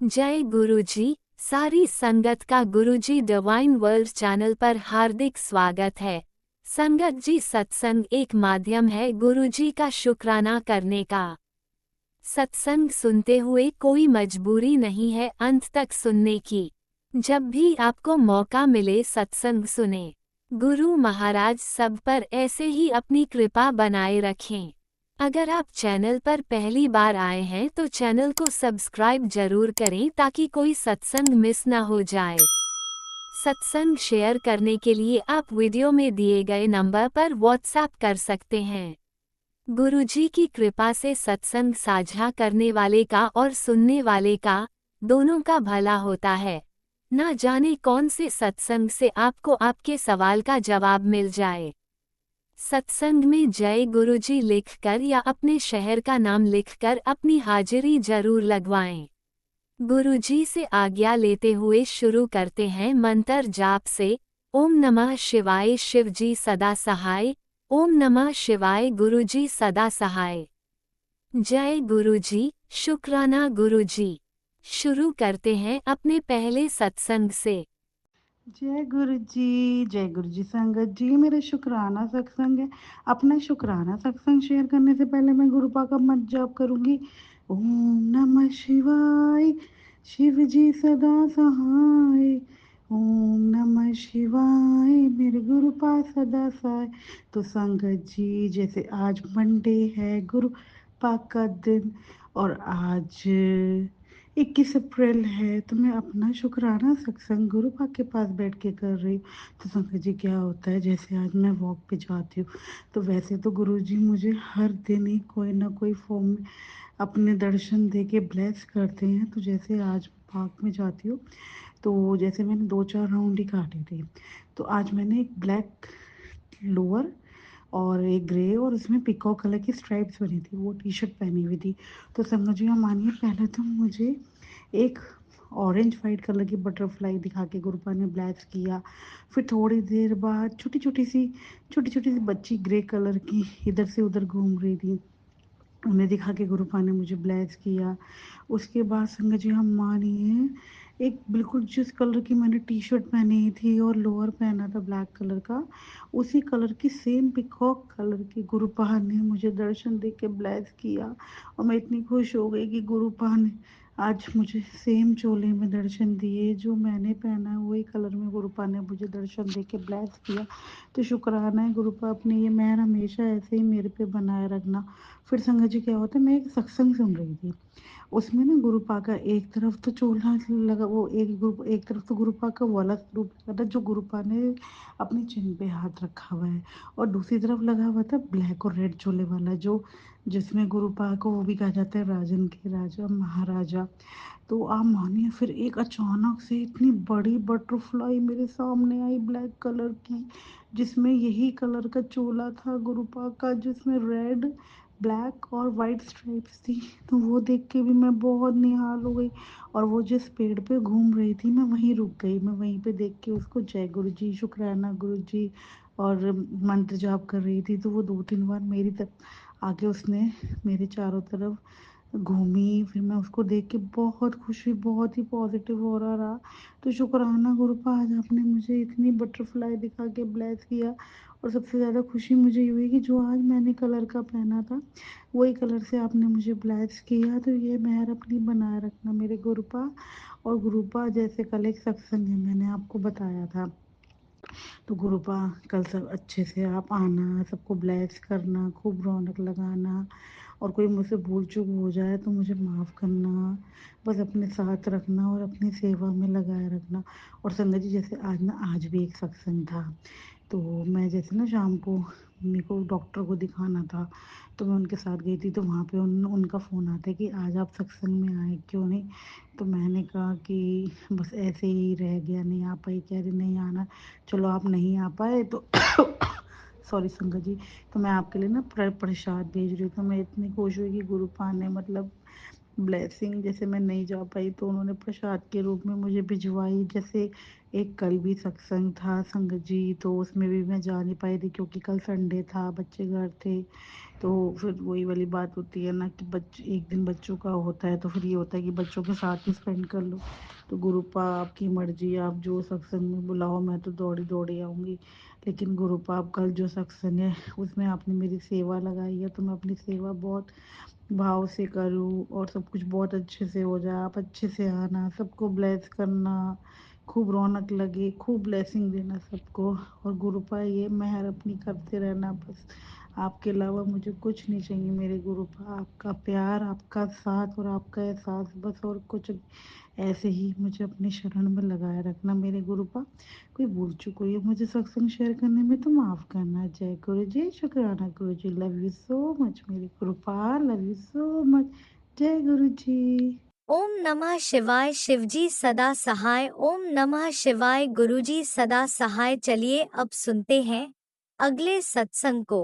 जय गुरुजी। सारी संगत का गुरुजी डिवाइन वर्ल्ड चैनल पर हार्दिक स्वागत है। संगत जी, सत्संग एक माध्यम है गुरुजी का शुक्राना करने का। सत्संग सुनते हुए कोई मजबूरी नहीं है अंत तक सुनने की। जब भी आपको मौका मिले सत्संग सुने। गुरु महाराज सब पर ऐसे ही अपनी कृपा बनाए रखें। अगर आप चैनल पर पहली बार आए हैं तो चैनल को सब्सक्राइब जरूर करें ताकि कोई सत्संग मिस ना हो जाए। सत्संग शेयर करने के लिए आप वीडियो में दिए गए नंबर पर व्हाट्सएप कर सकते हैं। गुरुजी की कृपा से सत्संग साझा करने वाले का और सुनने वाले का दोनों का भला होता है। ना जाने कौन से सत्संग से आपको आपके सवाल का जवाब मिल जाए। सत्संग में जय गुरुजी लिखकर या अपने शहर का नाम लिखकर अपनी हाजिरी जरूर लगवाएं। गुरुजी से आज्ञा लेते हुए शुरू करते हैं मंत्र जाप से। ओम नमः शिवाय शिवजी सदा सहाय। ओम नमः शिवाय गुरुजी सदा सहाय। जय गुरुजी, शुक्राना गुरुजी। शुरू करते हैं अपने पहले सत्संग से। जय गुरु जी संगत जी, मेरा शुक्राना सत्संग है। अपना शुक्राना सत्संग शेयर करने से पहले मैं गुरुपा का मंत्र जाप करूंगी। ओम नमः शिवाय, शिव जी सदा सहाय। ओम नमः शिवाय, मेरे गुरुपा सदा सहाय। तो संगत जी, जैसे आज मंडे है, गुरुपा का दिन, और आज 21 अप्रैल है, तो मैं अपना शुक्राना सत्संग गुरु पाक के पास बैठ के कर रही हूँ। तो संगत जी, क्या होता है, जैसे आज मैं वॉक पे जाती हूँ, तो वैसे तो गुरु जी मुझे हर दिन ही कोई ना कोई फॉर्म में अपने दर्शन दे के ब्लेस करते हैं। तो जैसे आज पार्क में जाती हूँ, तो जैसे मैंने 2-4 राउंड ही काटे थे, तो आज मैंने एक ब्लैक लोअर और एक ग्रे और उसमें पिकॉक कलर की स्ट्राइप्स बनी थी, वो टी शर्ट पहनी हुई थी। तो समझ में मानिए, पहले तो मुझे एक ऑरेंज वाइट कलर की बटरफ्लाई दिखा के गुरुपा ने ब्लेस किया। फिर थोड़ी देर बाद छोटी छोटी सी बच्ची ग्रे कलर की इधर से उधर घूम रही थी, उन्हें दिखा के गुरुपा ने मुझे ब्लेस किया। उसके बाद संगत जी, हम मानिए, एक बिल्कुल जिस कलर की मैंने टी शर्ट पहनी थी और लोअर पहना था ब्लैक कलर का, उसी कलर की सेम पिकॉक कलर की गुरुपा ने मुझे दर्शन दे के ब्लेस किया। और मैं इतनी खुश हो गई कि गुरुपा ने आज मुझे सेम चोले में दर्शन दिए जो मैंने पहना है, वही कलर में गुरुपा ने मुझे दर्शन दे के ब्लेस किया। तो शुक्राना है गुरुपा, अपनी ये मेहर हमेशा ऐसे ही मेरे पे बनाए रखना। फिर संगत जी, क्या होता है, मैं एक सत्संग सुन रही थी, उसमें ना गुरुपा का एक तरफ तो चोला लगा, वो एक तरफ तो गुरुपा का वाला रूप लगा था जो गुरुपा ने अपनी चिन पे हाथ रखा हुआ है, और दूसरी तरफ लगा हुआ था ब्लैक और रेड चोले वाला, जो जिसमें गुरुपा को वो भी कहा जाता है राजन के राजा महाराजा। तो आप मानिए, फिर एक अचानक से इतनी बड़ी बटरफ्लाई मेरे सामने आई ब्लैक कलर की, जिसमें यही कलर का चोला था गुरुपा का, जिसमें रेड ब्लैक और वाइट स्ट्राइप्स थी। तो वो देख के भी मैं बहुत निहाल हो गई, और वो जिस पेड़ पे घूम रही थी मैं वहीं रुक गई। मैं वहीं पे देख के उसको जय गुरु जी, शुक्राना गुरु जी और मंत्र जाप कर रही थी। तो वो 2-3 बार मेरी तरफ आके उसने मेरे चारों तरफ घूमी। फिर मैं उसको देख के बहुत खुश हुई, बहुत ही पॉजिटिव हो रहा। तो शुक्राना गुरुपा, आज आपने मुझे इतनी बटरफ्लाई दिखा के ब्लेस किया। और सबसे ज़्यादा खुशी मुझे ये हुई कि जो आज मैंने कलर का पहना था, वही कलर से आपने मुझे ब्लेस किया। तो ये मेहर अपनी बनाए रखना मेरे गुरुपा। और गुरुपा, जैसे कल एक सत्संग है, मैंने आपको बताया था, तो गुरुपा कल सब अच्छे से आप आना, सबको ब्लेस करना, खूब रौनक लगाना, और कोई मुझसे भूल चूक हो जाए तो मुझे माफ़ करना। बस अपने साथ रखना और अपनी सेवा में लगाए रखना। और संगत जी, जैसे आज ना, आज भी एक सत्संग था, तो मैं जैसे ना शाम को मेरे को डॉक्टर को दिखाना था, तो मैं उनके साथ गई थी। तो वहाँ पे उनका फ़ोन आता है कि आज आप सत्संग में आए क्यों नहीं। तो मैंने कहा कि बस ऐसे ही रह गया, नहीं आ पाई। कह रही नहीं आना, चलो आप नहीं आ पाए तो सॉरी संगत जी, तो मैं आपके लिए ना प्रसाद भेज रही हूँ। तो मैं इतनी खुश हुई कि गुरुपा ने मतलब ब्लेसिंग। जैसे मैं नहीं जा पाई तो उन्होंने प्रसाद के रूप में मुझे भिजवाई। जैसे एक कल भी सत्संग था संगत जी, तो उसमें भी मैं जा नहीं पाई थी क्योंकि कल संडे था, बच्चे घर थे। तो फिर वही वाली बात होती है ना कि बच्चे एक दिन बच्चों का होता है तो फिर ये होता है कि बच्चों के साथ ही स्पेंड कर लो। तो गुरुपा आपकी मर्जी, आप जो सत्संग में बुलाओ मैं तो दौड़ी दौड़ी आऊँगी। लेकिन गुरुपा आप कल जो सत्संग है उसमें आपने मेरी सेवा लगाई है, तो मैं अपनी सेवा बहुत भाव से करूँ और सब कुछ बहुत अच्छे से हो जाए। आप अच्छे से आना, सबको ब्लेस करना, खूब रौनक लगे, खूब ब्लेसिंग देना सबको। और गुरुपा ये मेहर अपनी करते रहना बस। आपके अलावा मुझे कुछ नहीं चाहिए मेरे गुरुपा। आपका प्यार, आपका साथ और आपका एहसास बस, और कुछ नहीं। ऐसे ही मुझे अपने शरण में लगाए रखना मेरे गुरुपा। कोई भूल चूक हुई है मुझे सत्संग शेयर करने में तो माफ़ करना। जय गुरु जी, शुक्राना गुरु जी, लव यू सो मच मेरे गुरुपा, लव यू सो मच। जय गुरु जी। ओम नमः शिवाय। शिवजी सदा सहाय। ओम नमः शिवाय। गुरुजी सदा सहाय। चलिए अब सुनते हैं अगले सत्संग को।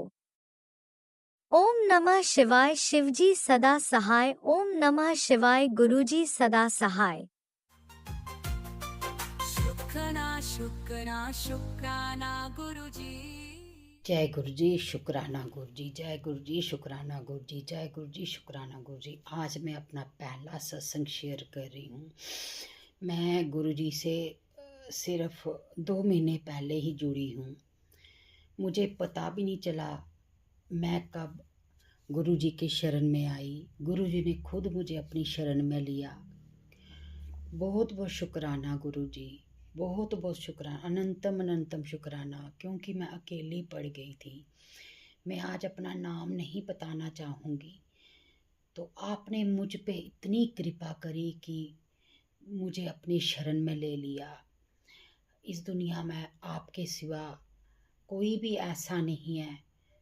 ओम नमः शिवाय। शिवजी सदा सहाय। ओम नमः शिवाय। गुरुजी सदा सहाय। शुक्राना शुक्राना शुक्राना गुरुजी। जय गुरु जी, शुक्राना गुरु जी, जय गुरु जी, शुक्राना गुरु जी, जय गुरु जी, शुक्राना गुरु जी। आज मैं अपना पहला सत्संग शेयर कर रही हूँ। मैं गुरु जी से सिर्फ 2 महीने पहले ही जुड़ी हूँ। मुझे पता भी नहीं चला मैं कब गुरु जी के शरण में आई। गुरु जी ने खुद मुझे अपनी शरण में लिया। बहुत बहुत शुक्राना गुरु जी, बहुत बहुत शुक्राना, अनंतम अनंतम शुक्राना। क्योंकि मैं अकेली पड़ गई थी। मैं आज अपना नाम नहीं बताना चाहूँगी, तो आपने मुझ पे इतनी कृपा करी कि मुझे अपनी शरण में ले लिया। इस दुनिया में आपके सिवा कोई भी ऐसा नहीं है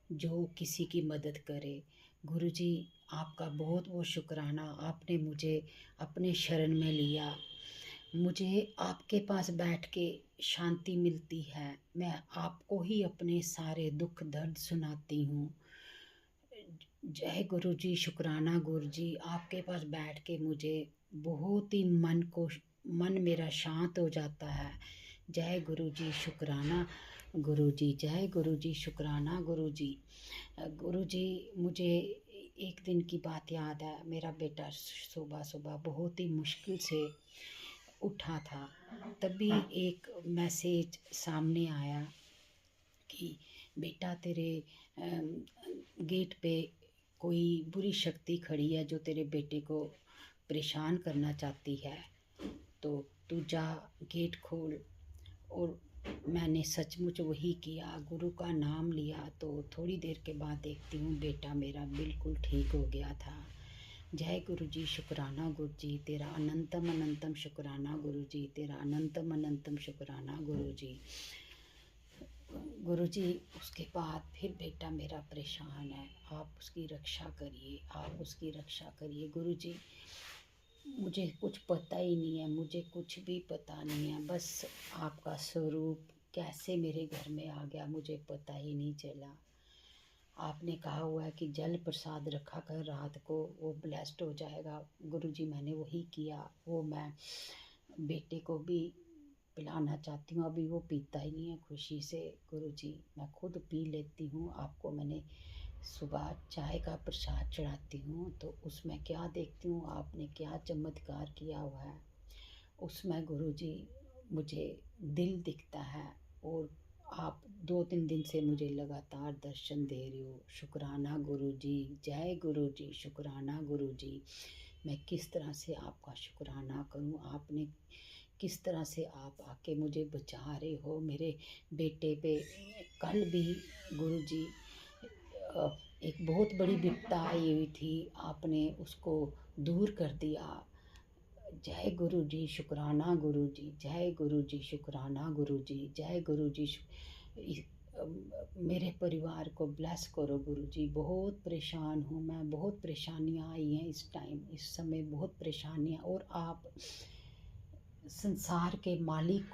जो किसी की मदद करे। गुरु जी, आपका बहुत बहुत शुक्राना। आपने मुझे अपने शरण में लिया। मुझे आपके पास बैठ के शांति मिलती है। मैं आपको ही अपने सारे दुख दर्द सुनाती हूँ। जय गुरु जी, शुक्राना गुरु जी। आपके पास बैठ के मुझे बहुत ही मन मेरा शांत हो जाता है। जय गुरु जी, शुक्राना गुरु जी, जय गुरु जी, शुक्राना गुरु जी। गुरु जी, मुझे एक दिन की बात याद है। मेरा बेटा सुबह सुबह बहुत ही मुश्किल से उठा था। तभी एक मैसेज सामने आया कि बेटा तेरे गेट पे कोई बुरी शक्ति खड़ी है जो तेरे बेटे को परेशान करना चाहती है, तो तू जा गेट खोल। और मैंने सचमुच वही किया, गुरु का नाम लिया। तो थोड़ी देर के बाद देखती हूँ बेटा मेरा बिल्कुल ठीक हो गया था। जय गुरु जी, शुक्राना गुरु जी, तेरा अनंतम अनंतम शुक्राना गुरु जी, तेरा अनंतम अनंतम शुक्राना गुरु जी। गुरु जी, उसके बाद फिर बेटा मेरा परेशान है, आप उसकी रक्षा करिए, आप उसकी रक्षा करिए। गुरु जी, मुझे कुछ पता ही नहीं है, मुझे कुछ भी पता नहीं है। बस आपका स्वरूप कैसे मेरे घर में आ गया मुझे पता ही नहीं चला। आपने कहा हुआ है कि जल प्रसाद रखा कर रात को, वो ब्लेस्ड हो जाएगा। गुरु जी, मैंने वही किया। वो मैं बेटे को भी पिलाना चाहती हूँ, अभी वो पीता ही नहीं है खुशी से। गुरु जी, मैं खुद पी लेती हूँ। आपको मैंने सुबह चाय का प्रसाद चढ़ाती हूँ तो उसमें क्या देखती हूँ, आपने क्या चमत्कार किया हुआ है उसमें। गुरु जी, मुझे दिल दिखता है और आप 2-3 दिन से मुझे लगातार दर्शन दे रहे हो। शुक्राना गुरु जी, जय गुरु जी, शुक्राना गुरु जी। मैं किस तरह से आपका शुक्राना करूं। आपने किस तरह से आप आके मुझे बचा रहे हो। मेरे बेटे पे कल भी गुरु जी एक बहुत बड़ी विपदा आई हुई थी, आपने उसको दूर कर दिया। जय गुरु जी, शुक्राना गुरु जी, जय गुरु जी, शुक्राना गुरु जी, जय गुरु जी। मेरे परिवार को ब्लेस करो गुरु जी। बहुत परेशान हूँ मैं, बहुत परेशानियाँ आई हैं इस टाइम, इस समय बहुत परेशानियाँ। और आप संसार के मालिक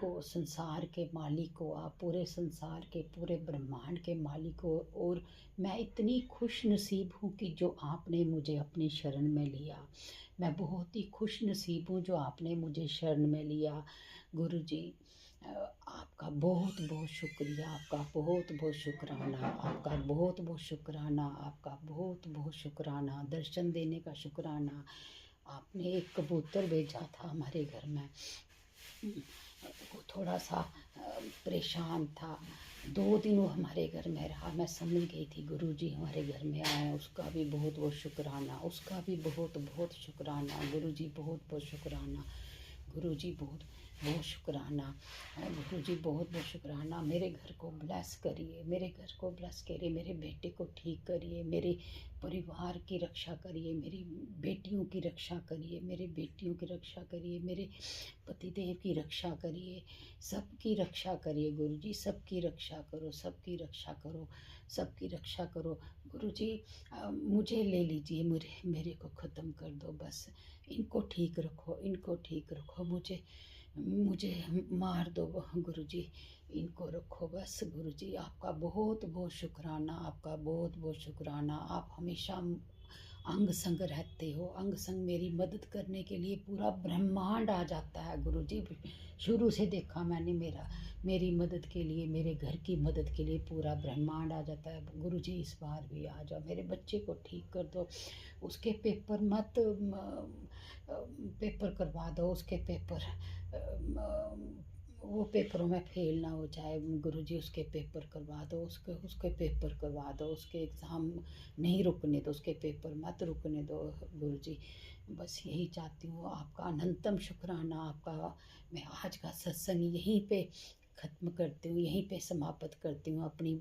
हो आप, पूरे संसार के, पूरे ब्रह्मांड के मालिक हो। और मैं इतनी खुश नसीब हूँ कि जो आपने मुझे अपनी शरण में लिया। मैं बहुत ही खुश नसीब हूँ जो आपने मुझे शरण में लिया। गुरु जी आपका बहुत बहुत शुक्रिया, आपका बहुत बहुत शुक्राना, आपका बहुत बहुत शुक्राना, आपका बहुत बहुत शुक्राना, दर्शन देने का शुक्राना। आपने एक कबूतर भेजा था हमारे घर में, वो थोड़ा सा परेशान था। 2 दिन वो हमारे घर में रहा। मैं समझ गई थी गुरुजी हमारे घर में आए हैं। उसका भी बहुत बहुत शुक्राना, उसका भी बहुत बहुत शुक्राना। गुरुजी बहुत बहुत शुक्राना, गुरुजी बहुत बहुत शुक्राना, गुरुजी बहुत बहुत शुक्राना। मेरे घर को ब्लेस करिए, मेरे घर को ब्लेस करिए, मेरे बेटे को ठीक करिए, मेरे परिवार की रक्षा करिए, मेरी बेटियों की रक्षा करिए, मेरे बेटियों की रक्षा करिए, मेरे पतिदेव की रक्षा करिए, सबकी रक्षा करिए। गुरुजी सबकी रक्षा करो, सबकी रक्षा करो, सबकी रक्षा करो। गुरुजी मुझे ले लीजिए, मेरे को ख़त्म कर दो बस। इनको ठीक रखो, इनको ठीक रखो, मुझे मुझे मार दो गुरुजी, इनको रखो बस। गुरुजी आपका बहुत बहुत शुक्राना, आपका बहुत बहुत शुक्राना। आप हमेशा अंग संग रहते हो, अंग संग मेरी मदद करने के लिए पूरा ब्रह्मांड आ जाता है गुरुजी। शुरू से देखा मैंने, मेरी मदद के लिए, मेरे घर की मदद के लिए पूरा ब्रह्मांड आ जाता है। गुरुजी इस बार भी आ जाओ, मेरे बच्चे को ठीक कर दो। उसके पेपर पेपर करवा दो, उसके पेपर वो पेपरों में फेल ना हो जाए। गुरुजी उसके पेपर करवा दो, उसके पेपर करवा दो, उसके एग्ज़ाम नहीं रुकने दो, उसके पेपर मत रुकने दो गुरुजी। बस यही चाहती हूँ। आपका अनंतम शुक्राना। आपका मैं आज का सत्संग यहीं पे ख़त्म करती हूँ, यहीं पे समाप्त करती हूँ। अपनी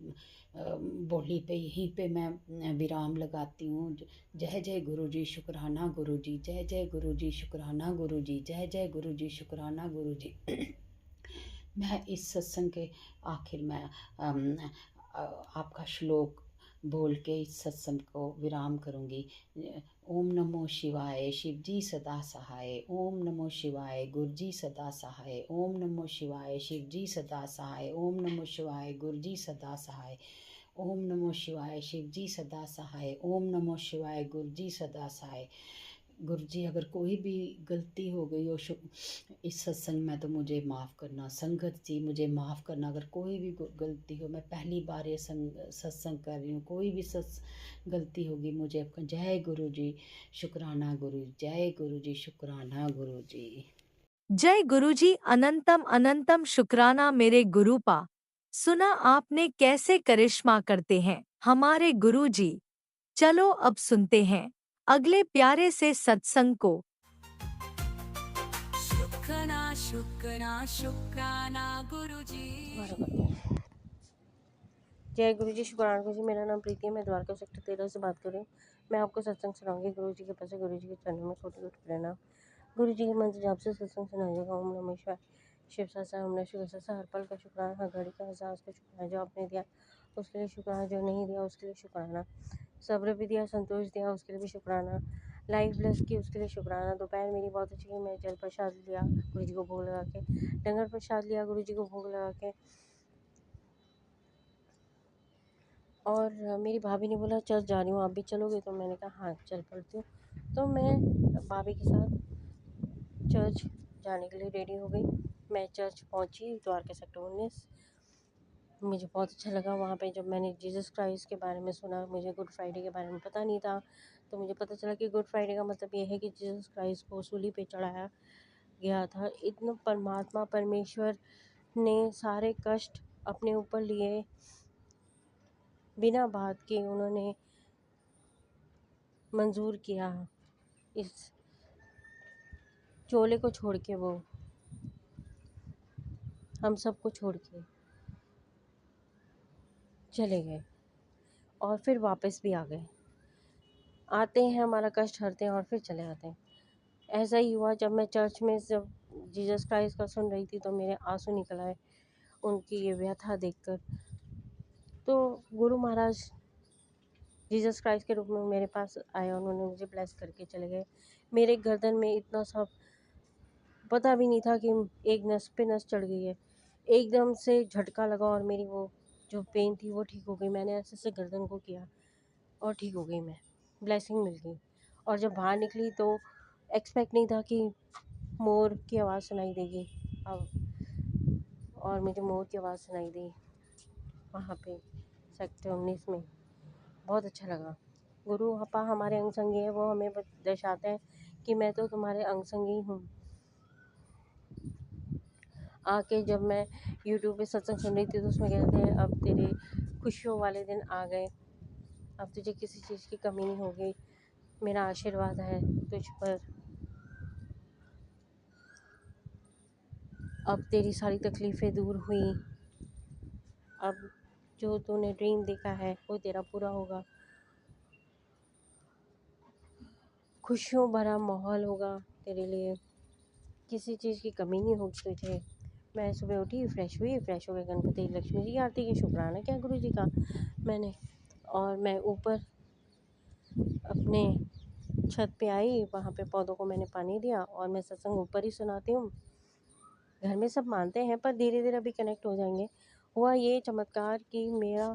बोली पे यहीं पे मैं विराम लगाती हूँ। जय जय गुरुजी, शुक्राना गुरुजी, जय जय गुरुजी, शुक्राना गुरुजी, जय जय गुरुजी, शुक्राना गुरुजी। मैं इस सत्संग के आखिर में आपका श्लोक बोल के इस सत्संग को विराम करूंगी। ओम नमो शिवाय, शिव जी सदा सहाय। ओम नमो शिवाय, गुरु जी सदा सहाय। ओम नमो शिवाय, शिव जी सदा सहाय। ओम नमो शिवाय, गुरु जी सदा सहाय। ओम नमो शिवाय, शिव जी सदा सहाय। ओम नमो शिवाय, गुरु जी सदा सहाय। गुरु जी अगर कोई भी गलती हो गई हो इस सत्संग में तो मुझे माफ़ करना। संगत जी मुझे माफ़ करना अगर कोई भी गलती हो। मैं पहली बार ये सत्संग कर रही हूँ, कोई भी गलती होगी मुझे आपका। जय गुरु जी, शुक्राना गुरु, जय गुरु जी, शुक्राना गुरु जी। जय गुरुजी, अनंतम अनंतम शुक्राना मेरे गुरुपा। सुना आपने कैसे करिश्मा करते हैं हमारे गुरुजी। चलो अब सुनते हैं अगले प्यारे से सत्संग को। शुक्राना शुक्राना शुक्राना गुरुजी। जय गुरु जी, शुक्राना गुरु जी। मेरा नाम प्रीति है, मैं द्वारका सेक्टर 13 से बात कर रही हूँ। मैं आपको सत्संग सुनाऊंगी गुरु जी के पास। गुरु जी के चरणों में छोटी छोटी प्रणाम। गुरु जी के मंत्र जाप से सत्संग सुनाइएगा। ओम नमः शिवाय, शिव सहस्त्र ओम नमः शिव सहस्त्र। हर पल का शुक्राना, हर घड़ी का एहसास का शुक्राना। जो आपने दिया उसके लिए शुक्राना, जो नहीं दिया उसके लिए शुक्राना। सब्र भी दिया, संतोष दिया, उसके लिए भी शुक्राना। लाइफ ब्लेस की उसके लिए शुक्राना। दोपहर मेरी बहुत अच्छी गई। मैं जल प्रसाद लिया गुरु जी को भोग लगा के, लंगर प्रसाद लिया गुरु जी को भोग लगा के। और मेरी भाभी ने बोला चर्च जा रही हूँ, आप भी चलोगे? तो मैंने कहा हाँ चल पड़ती हूँ। तो मैं भाभी के साथ चर्च जाने के लिए रेडी हो गई। मैं चर्च पहुँची, द्वारका सेक्टर 19। मुझे बहुत अच्छा लगा वहाँ पे। जब मैंने जीसस क्राइस्ट के बारे में सुना, मुझे गुड फ्राइडे के बारे में पता नहीं था, तो मुझे पता चला कि गुड फ्राइडे का मतलब ये है कि जीसस क्राइस्ट को सूली पे चढ़ाया गया था। इतना परमात्मा परमेश्वर ने सारे कष्ट अपने ऊपर लिए, बिना बात के उन्होंने मंजूर किया इस चोले को छोड़ के। वो हम सबको छोड़ के चले गए और फिर वापस भी आ गए। आते हैं, हमारा कष्ट हरते हैं और फिर चले आते हैं। ऐसा ही हुआ जब मैं चर्च में जब जीसस क्राइस्ट का सुन रही थी तो मेरे आंसू निकल आए उनकी ये व्यथा देखकर। तो गुरु महाराज जीसस क्राइस्ट के रूप में मेरे पास आए, उन्होंने मुझे ब्लेस करके चले गए। मेरे गर्दन में इतना सा पता भी नहीं था कि एक नस पे नस चढ़ गई है। एकदम से झटका लगा और मेरी वो जो पेन थी वो ठीक हो गई। मैंने ऐसे से गर्दन को किया और ठीक हो गई मैं, ब्लेसिंग मिल गई। और जब बाहर निकली तो एक्सपेक्ट नहीं था कि मोर की आवाज़ सुनाई देगी। और मुझे मोर की आवाज़ सुनाई दी वहाँ पे सेक्टर 19 में। बहुत अच्छा लगा। गुरु आपा हमारे अंग संगी है, वो हमें दर्शाते हैं कि मैं तो तुम्हारे अंग संगी हूँ। आके जब मैं यूट्यूब पे सत्संग सुन रही थी तो उसमें कहते हैं अब तेरे खुशियों वाले दिन आ गए, अब तुझे किसी चीज़ की कमी नहीं होगी, मेरा आशीर्वाद है तुझ पर, अब तेरी सारी तकलीफ़ें दूर हुई, अब जो तूने ड्रीम देखा है वो तेरा पूरा होगा, खुशियों भरा माहौल होगा तेरे लिए, किसी चीज़ की कमी नहीं होगी तुझे। मैं सुबह उठी, फ्रेश हुई, फ्रेश हो गए, गणपति लक्ष्मी जी की आरती की, शुक्राना किया गुरु जी का मैंने। और मैं ऊपर अपने छत पे आई, वहाँ पे पौधों को मैंने पानी दिया और मैं सत्संग ऊपर ही सुनाती हूँ। घर में सब मानते हैं पर धीरे धीरे अभी कनेक्ट हो जाएंगे। हुआ ये चमत्कार कि मेरा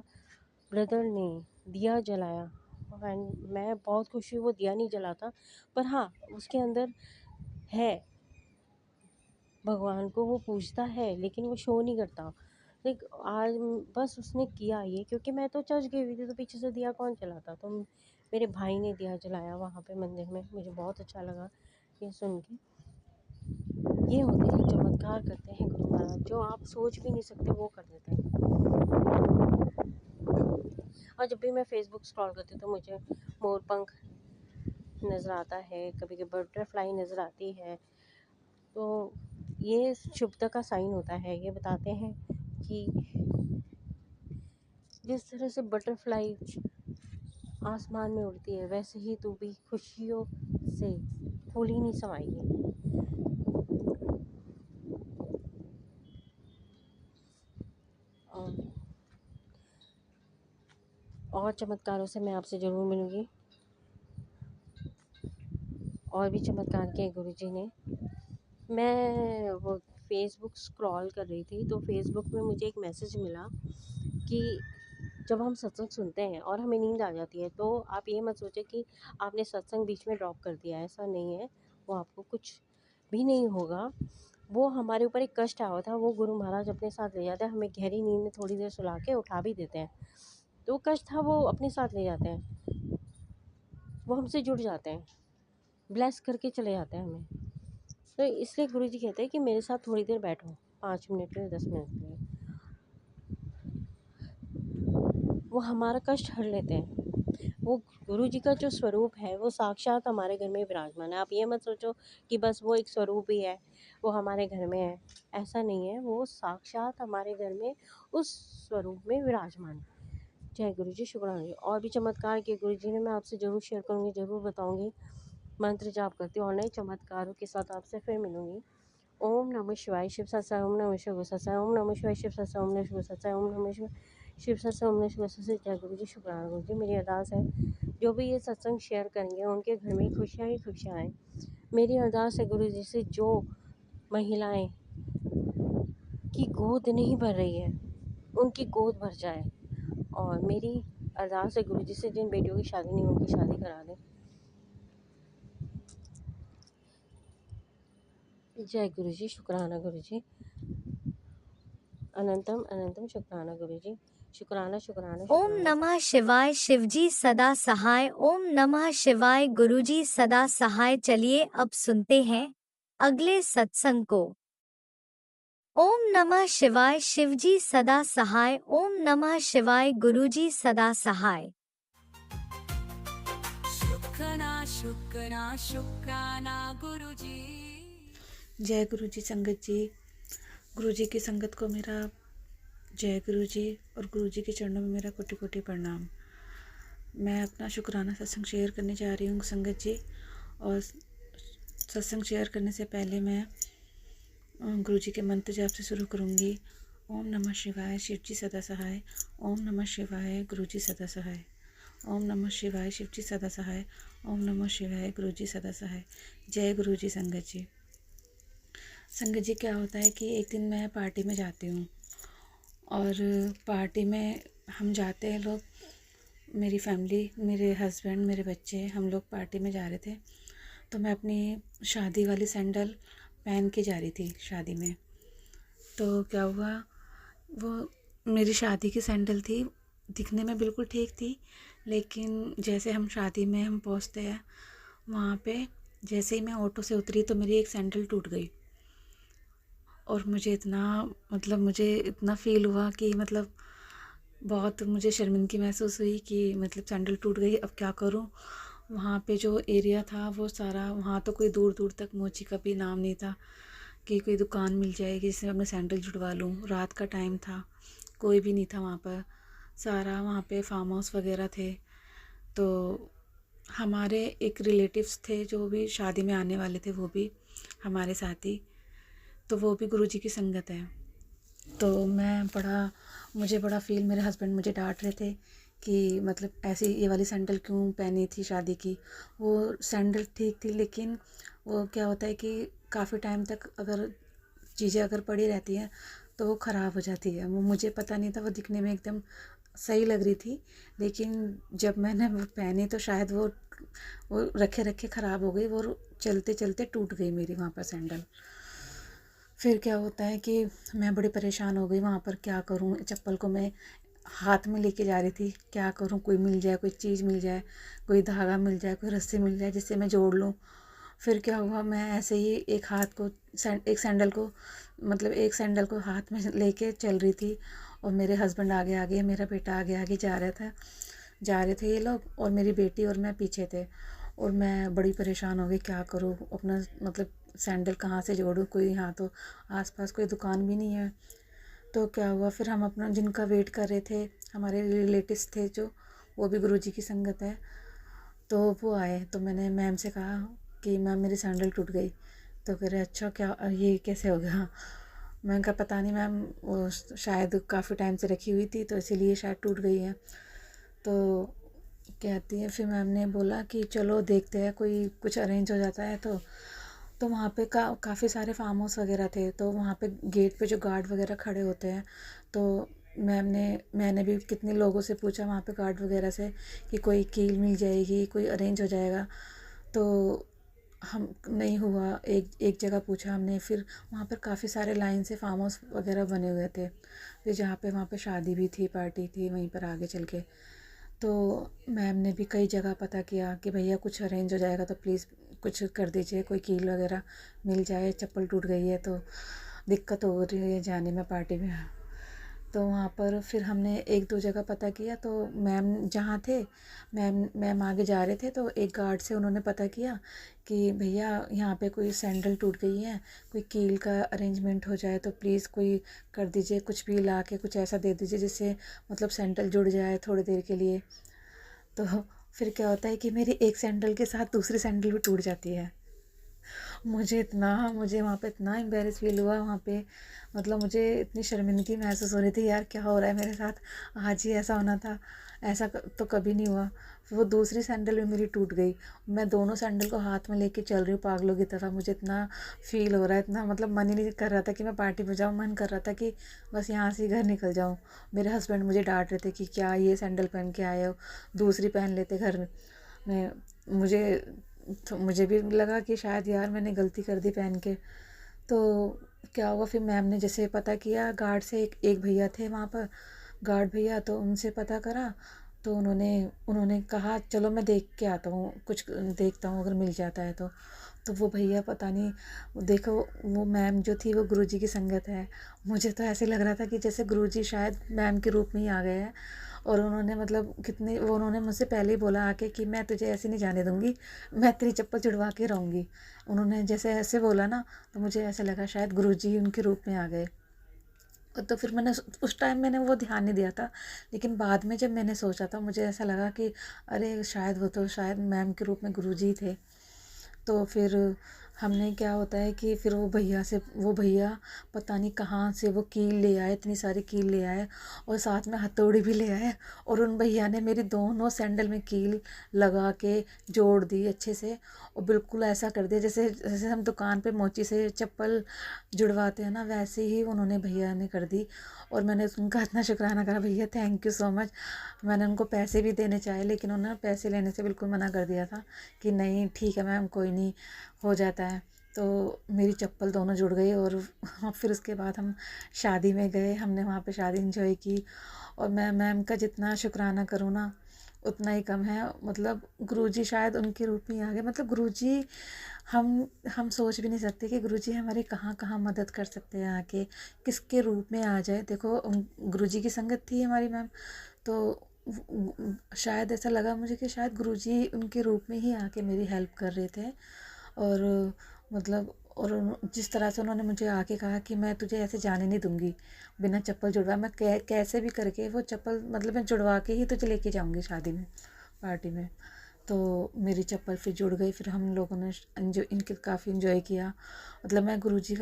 ब्रदर ने दिया जलाया एंड मैं बहुत खुश हुई। वो दिया नहीं जलाता पर हाँ उसके अंदर है, भगवान को वो पूजता है लेकिन वो शो नहीं करता। लाइक आज बस उसने किया ये, क्योंकि मैं तो चर्च गई हुई थी तो पीछे से दिया कौन जलाता, तो मेरे भाई ने दिया जलाया वहाँ पे मंदिर में। मुझे बहुत अच्छा लगा ये सुन के। ये होते हैं चमत्कार करते हैं गुरु महाराज, जो आप सोच भी नहीं सकते वो कर देते हैं। और जब भी मैं फेसबुक स्क्रॉल करती हूँ तो मुझे मोर पंख नज़र आता है, कभी कभी बटरफ्लाई नज़र आती है, तो ये शुभता का साइन होता है। ये बताते हैं कि जिस तरह से बटरफ्लाई आसमान में उड़ती है वैसे ही तू भी खुशियों से फूली नहीं समाएगी। और चमत्कारों से मैं आपसे ज़रूर मिलूँगी। और भी चमत्कार किए गुरु जी ने। मैं वो फेसबुक स्क्रॉल कर रही थी तो फेसबुक में मुझे एक मैसेज मिला कि जब हम सत्संग सुनते हैं और हमें नींद आ जाती है तो आप ये मत सोचें कि आपने सत्संग बीच में ड्रॉप कर दिया, ऐसा नहीं है। वो आपको कुछ भी नहीं होगा। वो हमारे ऊपर एक कष्ट आया था, वो गुरु महाराज अपने साथ ले जाते हैं, हमें गहरी नींद में थोड़ी देर सुला के उठा भी देते हैं। तो कष्ट था वो अपने साथ ले जाते हैं, वो हमसे जुड़ जाते हैं, ब्लेस करके चले जाते हैं हमें। तो इसलिए गुरु जी कहते हैं कि मेरे साथ थोड़ी देर बैठो, 5 मिनट के लिए, 10 मिनट के लिए, वो हमारा कष्ट हर लेते हैं। वो गुरु जी का जो स्वरूप है वो साक्षात हमारे घर में विराजमान है। आप ये मत सोचो कि बस वो एक स्वरूप ही है, वो हमारे घर में है, ऐसा नहीं है। वो साक्षात हमारे घर में उस स्वरूप में विराजमान है। जय गुरु जी, शुक्राना जी। और भी चमत्कार किए गुरु जी ने, मैं आपसे ज़रूर शेयर करूँगी, ज़रूर बताऊँगी। मंत्र जाप करती हूँ और नए चमत्कारों के साथ आपसे फिर मिलूँगी। ओम नमः शिवाय शिव सत्साय, ओम नमः शिव सत्साय, ओम नमः शिवाय शिव सत्साय, ओम नमः शिव सत्साय, ओम नमः शिव शिव सत्साय, ओम नमः शिव सत्साय। जय गुरु जी, शुक्राना गुरु जी। मेरी अरदास है जो भी ये सत्संग शेयर करेंगे उनके घर में खुशियाँ ही खुशियाँ आएँ। मेरी अरदास है गुरु जी से, जो महिलाएं की गोद नहीं भर रही है उनकी गोद भर जाए। और मेरी अरदास है गुरु जी से, जिन बेटियों की शादी नहीं उनकी शादी करा दें। जय गुरु जी, शुक्राना गुरु जी। अनंतम अनंतम शुक्राना गुरु जी। शुक्राना शुक्राना ओम शुक्राना। नमः शिवाय शिवजी सदा सहाय। ओम नमः शिवाय गुरुजी सदा सहाय। चलिए अब सुनते हैं अगले सत्संग को। ओम नमः शिवाय शिवजी सदा सहाय। ओम नमः शिवाय गुरुजी सदा सहाय। शुक्राना शुक्राना गुरुजी। जय गुरु जी संगत जी। गुरु जी की संगत को मेरा जय गुरु जी और गुरु जी के चरणों में मेरा कोटि कोटि प्रणाम। मैं अपना शुक्राना सत्संग शेयर करने जा रही हूँ संगत जी। और सत्संग शेयर करने से पहले मैं गुरु जी के मंत्र जाप से शुरू करूँगी। ओम नमः शिवाय शिव जी सदा सहाय। ओम नमः शिवाय गुरु जी सदा सहाय। ओम नमः शिवाय शिव जी सदा सहाय। ओम नमः शिवाय गुरु जी सदा सहाय। जय गुरु जी संगत जी। संगत जी क्या होता है कि एक दिन मैं पार्टी में जाती हूँ और पार्टी में हम जाते हैं लोग, मेरी फैमिली, मेरे हस्बैंड, मेरे बच्चे, हम लोग पार्टी में जा रहे थे। तो मैं अपनी शादी वाली सैंडल पहन के जा रही थी शादी में। तो क्या हुआ, वो मेरी शादी की सैंडल थी, दिखने में बिल्कुल ठीक थी, लेकिन जैसे हम शादी में हम पहुँचते हैं वहाँ पे, जैसे ही मैं ऑटो से उतरी तो मेरी एक सैंडल टूट गई। और मुझे इतना फ़ील हुआ कि मतलब बहुत मुझे शर्मिंदगी महसूस हुई कि मतलब सैंडल टूट गई, अब क्या करूँ। वहाँ पे जो एरिया था वो सारा, वहाँ तो कोई दूर दूर तक मोची का भी नाम नहीं था कि कोई दुकान मिल जाएगी जिससे मैं अपने सैंडल जुड़वा लूँ। रात का टाइम था, कोई भी नहीं था वहाँ पर, सारा वहाँ पे फार्म हाउस वगैरह थे। तो हमारे एक रिलेटिव्स थे जो भी शादी में आने वाले थे, वो भी हमारे साथ ही, तो वो भी गुरुजी की संगत है। तो मुझे बड़ा फ़ील, मेरे हस्बैंड मुझे डांट रहे थे कि मतलब ऐसी ये वाली सैंडल क्यों पहनी थी शादी की। वो सैंडल ठीक थी, लेकिन वो क्या होता है कि काफ़ी टाइम तक अगर चीज़ें अगर पड़ी रहती हैं तो वो ख़राब हो जाती है। वो मुझे पता नहीं था, वो दिखने में एकदम सही लग रही थी, लेकिन जब मैंने वो पहनी तो शायद वो रखे रखे ख़राब हो गई, वो चलते चलते टूट गई मेरी वहाँ पर सैंडल। फिर क्या होता है कि मैं बड़ी परेशान हो गई वहाँ पर, क्या करूँ। चप्पल को मैं हाथ में लेके जा रही थी, क्या करूँ, कोई मिल जाए, कोई चीज़ मिल जाए, कोई धागा मिल जाए, कोई रस्सी मिल जाए जिससे मैं जोड़ लूँ। फिर क्या हुआ, मैं ऐसे ही एक सैंडल को एक सैंडल को हाथ में लेके चल रही थी और मेरे हस्बैंड आगे आगे, मेरा बेटा आगे आगे जा रहे थे ये लोग, और मेरी बेटी और मैं पीछे थे। और मैं बड़ी परेशान हो गई, क्या करूँ, अपना सैंडल कहाँ से जोड़ूँ, कोई यहाँ तो आसपास कोई दुकान भी नहीं है। तो क्या हुआ, फिर हम अपना जिनका वेट कर रहे थे, हमारे रिलेटिव्स थे जो, वो भी गुरुजी की संगत है, तो वो आए। तो मैंने मैम से कहा कि मैम मेरी सैंडल टूट गई। तो कह रहे अच्छा, क्या ये कैसे हो गया। मैंने कहा पता नहीं मैम, वो शायद काफ़ी टाइम से रखी हुई थी तो इसीलिए शायद टूट गई है। तो कहती है, फिर मैम ने बोला कि चलो देखते हैं, कोई कुछ अरेंज हो जाता है। तो वहाँ पे काफ़ी सारे फार्म हाउस वगैरह थे, तो वहाँ पे गेट पे जो गार्ड वगैरह खड़े होते हैं, तो मैंने भी कितने लोगों से पूछा वहाँ पे गार्ड वगैरह से कि कोई कील मिल जाएगी, कोई अरेंज हो जाएगा। तो हम नहीं हुआ, एक जगह पूछा हमने, फिर वहाँ पर काफ़ी सारे लाइन से फार्म हाउस वगैरह बने हुए थे, फिर वहाँ पे शादी भी थी, पार्टी थी वहीं पर आगे चल के। तो मैम ने भी कई जगह पता किया कि भैया कुछ अरेंज हो जाएगा तो प्लीज़ कुछ कर दीजिए, कोई कील वगैरह मिल जाए, चप्पल टूट गई है तो दिक्कत हो रही है जाने में पार्टी में। तो वहाँ पर फिर हमने एक दो जगह पता किया, तो मैम जहाँ थे, मैम आगे जा रहे थे, तो एक गार्ड से उन्होंने पता किया कि भैया यहाँ पे कोई सैंडल टूट गई है, कोई कील का अरेंजमेंट हो जाए तो प्लीज़ कोई कर दीजिए, कुछ भी ला के कुछ ऐसा दे दीजिए जिससे सैंडल जुड़ जाए थोड़ी देर के लिए। तो फिर क्या होता है कि मेरी एक सैंडल के साथ दूसरी सैंडल भी टूट जाती है। मुझे वहाँ पे इतना एम्बेरस फील हुआ वहाँ पे, मुझे इतनी शर्मिंदगी महसूस हो रही थी, यार क्या हो रहा है मेरे साथ, आज ही ऐसा होना था, तो कभी नहीं हुआ। फिर वो दूसरी सैंडल भी मेरी टूट गई, मैं दोनों सैंडल को हाथ में लेके चल रही हूँ पागलों की तरह। मुझे इतना फील हो रहा है, इतना मन ही नहीं कर रहा था कि मैं पार्टी में जाऊँ, मन कर रहा था कि बस यहाँ से घर निकल जाऊँ। मेरे हस्बैंड मुझे डांट रहे थे कि क्या ये सैंडल पहन के आए हो, दूसरी पहन लेते घर में। मुझे भी लगा कि शायद यार मैंने गलती कर दी पहन के। तो क्या हुआ, फिर मैम ने जैसे पता किया गार्ड से, एक भैया थे वहाँ पर, गार्ड भैया, तो उनसे पता करा। तो उन्होंने कहा चलो मैं देख के आता हूँ, कुछ देखता हूँ अगर मिल जाता है तो वो भैया पता नहीं, देखो वो मैम जो थी वो गुरुजी की संगत है। मुझे तो ऐसे लग रहा था कि जैसे गुरुजी शायद मैम के रूप में ही आ गए हैं। और उन्होंने मुझसे पहले ही बोला आके कि मैं तुझे ऐसे नहीं जाने दूंगी, मैं तेरी चप्पल छुड़वा के रहूँगी। उन्होंने जैसे ऐसे बोला ना, तो मुझे ऐसा लगा शायद गुरुजी उनके रूप में आ गए। तो फिर मैंने उस टाइम मैंने वो ध्यान नहीं दिया था, लेकिन बाद में जब मैंने सोचा था मुझे ऐसा लगा कि अरे शायद वो तो शायद मैम के रूप में गुरुजी थे। तो फिर हमने क्या होता है कि फिर वो भैया पता नहीं कहाँ से वो कील ले आए, इतनी सारी कील ले आए और साथ में हथौड़ी भी ले आए। और उन भैया ने मेरी दोनों सैंडल में कील लगा के जोड़ दी अच्छे से, और बिल्कुल ऐसा कर दिया जैसे जैसे हम दुकान पे मोची से चप्पल जुड़वाते हैं ना, वैसे ही उन्होंने भैया ने कर दी। और मैंने उनका इतना शुक्राना करा, भैया थैंक यू सो मच। मैंने उनको पैसे भी देने चाहे, लेकिन उन्होंने पैसे लेने से बिल्कुल मना कर दिया था कि नहीं ठीक है मैम, कोई नहीं, हो जाता है। तो मेरी चप्पल दोनों जुड़ गई। और फिर उसके बाद हम शादी में गए, हमने वहाँ पे शादी एंजॉय की। और मैं मैम का जितना शुक्राना करूँ ना उतना ही कम है। मतलब गुरुजी शायद उनके रूप में ही आ गए। मतलब गुरुजी, हम सोच भी नहीं सकते कि गुरुजी हमारी कहाँ कहाँ मदद कर सकते हैं आके, किसके रूप में आ जाए। देखो गुरुजी की संगत थी हमारी मैम, तो शायद ऐसा लगा मुझे कि शायद गुरुजी उनके रूप में ही आके मेरी हेल्प कर रहे थे। और मतलब और जिस तरह से उन्होंने मुझे आके कहा कि मैं तुझे ऐसे जाने नहीं दूंगी बिना चप्पल जुड़वा, मैं कैसे भी करके वो चप्पल मतलब मैं जुड़वा के ही तुझे लेके जाऊंगी शादी में, पार्टी में। तो मेरी चप्पल फिर जुड़ गई। फिर हम लोगों ने इनके काफ़ी इन्जॉय किया। मतलब मैं गुरुजी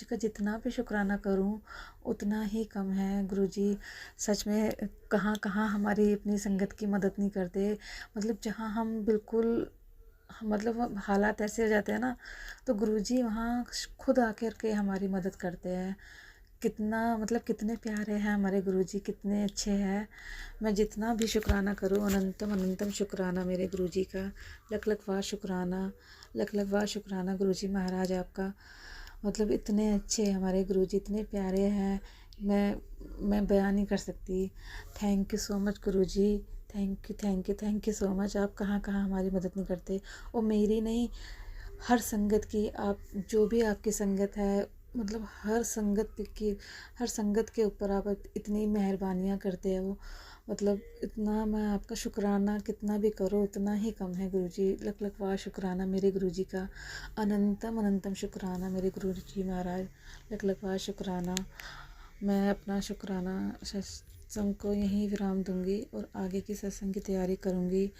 का जितना भी शुक्राना करूं उतना ही कम है। गुरुजी सच में कहाँ कहाँ हमारी अपनी संगत की मदद नहीं करते। मतलब जहाँ हम बिल्कुल मतलब हालात ऐसे हो जाते हैं ना, तो गुरुजी वहाँ खुद आकर के हमारी मदद करते हैं। कितना मतलब कितने प्यारे हैं हमारे गुरुजी, कितने अच्छे हैं। मैं जितना भी शुक्राना करूँ अनंतम अनंतम शुक्राना मेरे गुरुजी का। लख लख वार शुक्राना, लख लख वार शुक्राना गुरुजी महाराज आपका। मतलब इतने अच्छे हमारे गुरुजी, इतने प्यारे हैं, मैं बयान नहीं कर सकती। Thank you so much Guruji, thank you thank you thank you so much. आप कहाँ कहाँ हमारी मदद नहीं करते। और मेरी नहीं, हर संगत की, आप जो भी आपकी संगत है, मतलब हर संगत के ऊपर आप इतनी मेहरबानियाँ करते हो। मतलब इतना मैं आपका शुक्राना कितना भी करो उतना ही कम है गुरुजी। लख लख वार शुक्राना मेरे गुरुजी का, अनंतम अनंतम शुक्राना मेरे गुरुजी महाराज। लख लख वार शुक्राना। मैं अपना शुक्राना सत्संग को यहीं विराम दूंगी और आगे की सत्संग की तैयारी करूंगी।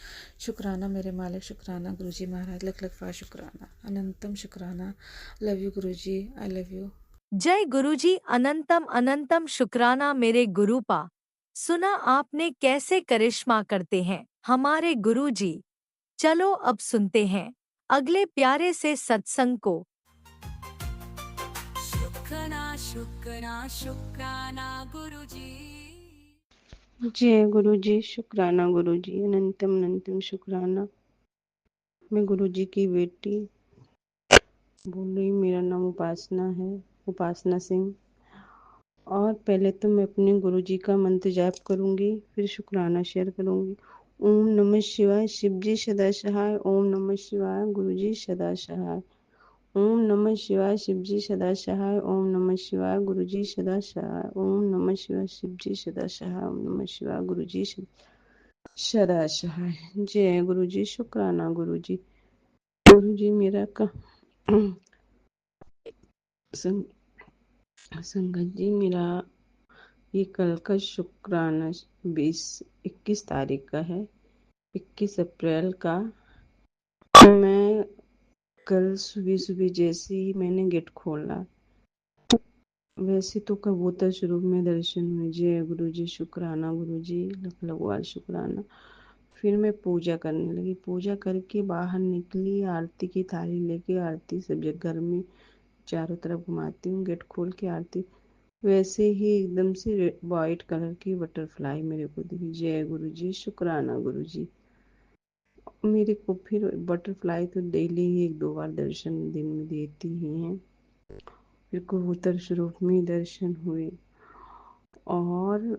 शुक्राना मेरे मालिक, शुक्राना गुरुजी महाराज, लख लख वार शुक्राना, अनंतम शुक्राना। Love you Guruji, I love you. जय गुरुजी, अनंतम अनंतम शुक्राना मेरे गुरुपा। सुना आपने कैसे करिश्मा करते हैं हमारे गुरुजी। चलो अब सुनते हैं अगले प्यारे से सत्संग को। शुक्राना शुक्राना शुक्राना गुरुजी। जय गुरु जी, शुक्राना गुरु जी, अनंतम अनंतम शुक्राना। मैं गुरु जी की बेटी बोल रही हूँ। मेरा नाम उपासना है, उपासना सिंह। और पहले तो मैं अपने गुरु जी का मंत्र जाप करूंगी, फिर शुक्राना शेयर करूंगी। ओम नमः शिवाय, शिव जी सदा सहाय। ओम नमः शिवाय, गुरु जी सदा सहाय। ओम नमः शिवाय, शिव जी सदा सहाय। ओम नमः शिवाय, गुरु जी सदा सहाय। ओम नमः शिवाय, शिव जी सदा सहाय। ओम नमः शिवाय, गुरु जी सदा सहाय। जय गुरु जी, शुक्राना गुरु जी। गुरु जी मेरा संगत जी, मेरा ये कल का शुक्राना 21 तारीख का है, 21 अप्रैल का। मैं कल सुबह सुबह जैसे ही मैंने गेट खोला, वैसे तो कबूतर स्वरूप में दर्शन हुए। जय गुरु जी, शुक्राना गुरु जी, लख लख वार शुक्राना। फिर मैं पूजा करने लगी। पूजा करके बाहर निकली, आरती की थाली लेके आरती सब जगह घर में चारों तरफ घुमाती हूँ, गेट खोल के आरती। वैसे ही एकदम से वाइट कलर की बटरफ्लाई मेरे को दिखी। जय गुरु जी, शुक्राना गुरु जी। मेरे को फिर बटरफ्लाई तो डेली ही 1-2 बार दर्शन दिन में देती ही हैं। फिर कबूतर स्वरूप में दर्शन हुए। और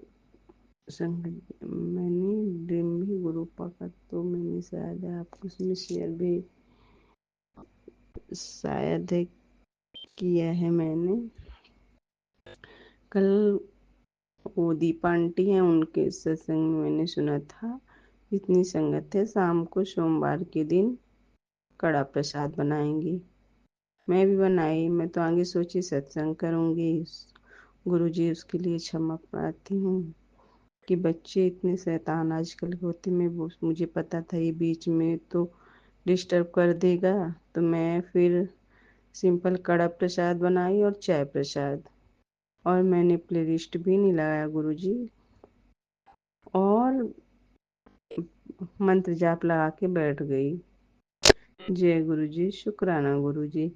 संगत मैंने ड्रीम भी गुरुपा का तो मैंने शायद आपको उसमें शेयर भी शायद किया है मैंने। कल वो दीपा आंटी हैं, उनके सत्संग में मैंने सुना था, इतनी संगत है शाम को सोमवार के दिन कड़ा प्रसाद बनाएंगी। मैं भी बनाई। मैं तो आगे सोची सत्संग करूंगी। गुरु जी उसके लिए क्षमा प्रार्थी हूँ कि बच्चे इतने शैतान आजकल होते। मुझे पता था ये बीच में तो डिस्टर्ब कर देगा, तो मैं फिर सिंपल कड़ा प्रसाद बनाई और चाय प्रसाद, और मैंने प्लेलिस्ट भी नहीं लगाया गुरुजी, और मंत्र जाप लगा के बैठ गई। जय गुरुजी, शुक्राना गुरुजी।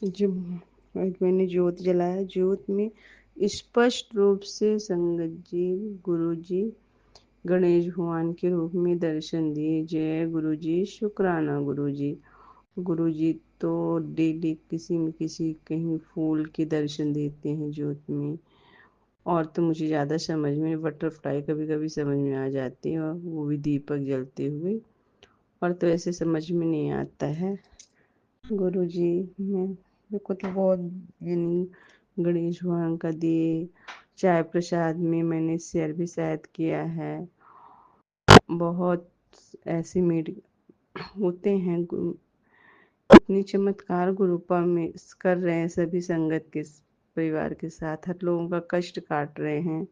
जब मैंने ज्योत जलाया, ज्योत में स्पष्ट रूप से संगत जी, गुरुजी गणेश भगवान के रूप में दर्शन दिए। जय गुरुजी, शुक्राना गुरुजी। गुरुजी तो डेली किसी न किसी कहीं फूल के दर्शन देते हैं ज्योत में, और तो मुझे ज़्यादा समझ में, बटरफ्लाई कभी कभी समझ में आ जाती है, और वो भी दीपक जलते हुए, और तो ऐसे समझ में नहीं आता है। गुरुजी मेरे को तो बहुत, यानी गणेश भगवान का दिए, चाय प्रसाद में मैंने शेयर भी शायद किया है। बहुत ऐसे मीट होते हैं, इतनी चमत्कार गुरुपा में कर रहे हैं सभी संगत के परिवार के साथ, हर लोगों का कष्ट काट रहे हैं।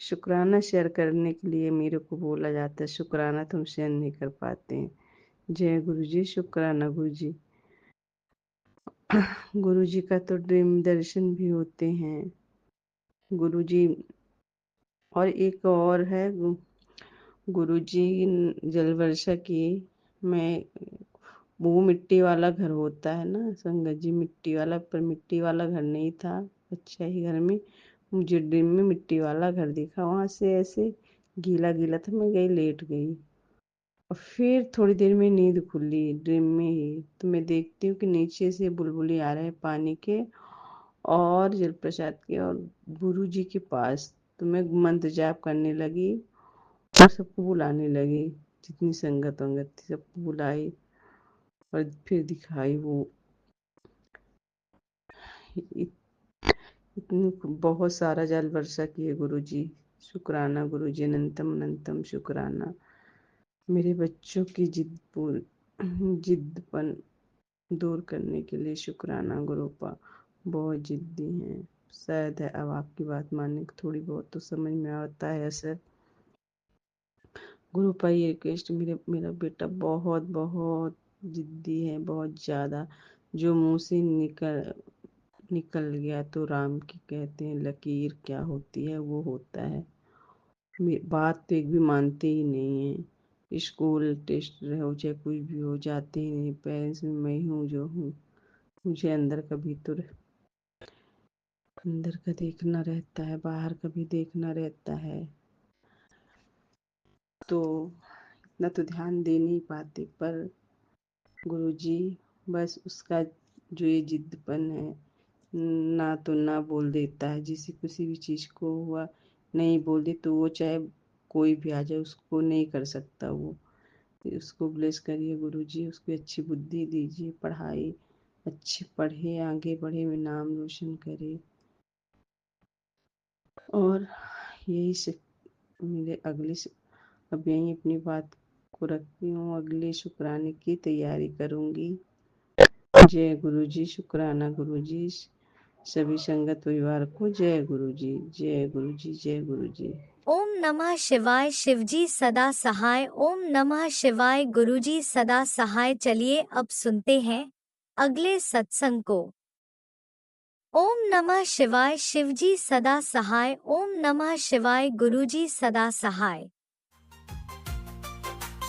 शुक्राना शेयर करने के लिए मेरे को बोला जाता है, शुक्राना तो हम शेयर नहीं कर पाते हैं। जय गुरुजी, शुक्राना गुरुजी। गुरुजी का तो ड्रीम दर्शन भी होते हैं गुरुजी। और एक और है, गुरुजी जल वर्षा की, मैं वो मिट्टी वाला घर होता है ना संगत जी, मिट्टी वाला, पर मिट्टी वाला घर नहीं था, अच्छा ही घर में मुझे ड्रीम में मिट्टी वाला घर दिखा। वहां से ऐसे गीला गीला था, मैं गई लेट गई, और फिर थोड़ी देर में नींद खुली ड्रीम में ही, तो मैं देखती हूँ कि नीचे से बुलबुले आ रहे हैं पानी के और जल प्रसाद के, और गुरु जी के पास। तो मैं मंत्र जाप करने लगी और सबको बुलाने लगी, जितनी संगत वंगत थी सबको बुलाई, और फिर दिखाई वो इतनी बहुत सारा जल वर्षा किए गुरुजी। शुक्राना गुरुजी, अनंतम अनंतम शुक्राना। मेरे बच्चों की जिद्दपन दूर करने के लिए शुक्राना गुरुपा, बहुत जिद्दी हैं। शायद है अब आपकी बात मानने को थोड़ी बहुत तो समझ में आता है असर। गुरुपा ये रिक्वेस्ट, मेरा बेटा बहुत बहुत जिद्दी है, बहुत ज़्यादा। जो मुंह से निकल गया तो राम की कहते हैं लकीर क्या होती है वो होता है। बात तो एक भी मानते ही नहीं है, स्कूल टेस्ट हो चाहे कुछ भी हो, जाते ही नहीं। पेरेंट्स में मैं हूँ जो हूँ, मुझे अंदर का भी तो अंदर का देखना रहता है, बाहर का भी देखना रहता है, तो इतना तो ध्यान दे नहीं पाते। पर गुरुजी बस उसका जो ये जिद्दपन है, ना तो ना बोल देता है, जिसे किसी भी चीज़ को हुआ नहीं बोल दे तो वो चाहे कोई भी आ जाए उसको नहीं कर सकता वो। उसको ब्लेस करिए गुरुजी, उसको अच्छी बुद्धि दीजिए, पढ़ाई अच्छी पढ़े, आगे बढ़े में नाम रोशन करे। और यही से मेरे अगले से, अब यहीं अपनी बात को रखती हूँ, अगले शुक्राने की तैयारी करूँगी। जय गुरुजी, शुक्राना गुरुजी। सभी संगत परिवार को जय गुरुजी, जय गुरुजी, जय गुरुजी। ओम नमः शिवाय। शिवजी सदा सहाय। ओम नमः शिवाय। गुरुजी सदा सहाय। चलिए अब सुनते हैं अगले सत्संग को। ओम नमः शिवाय। शिवजी सदा सहाय। ओम नमः शिवाय। गुरुजी सदा सहाय।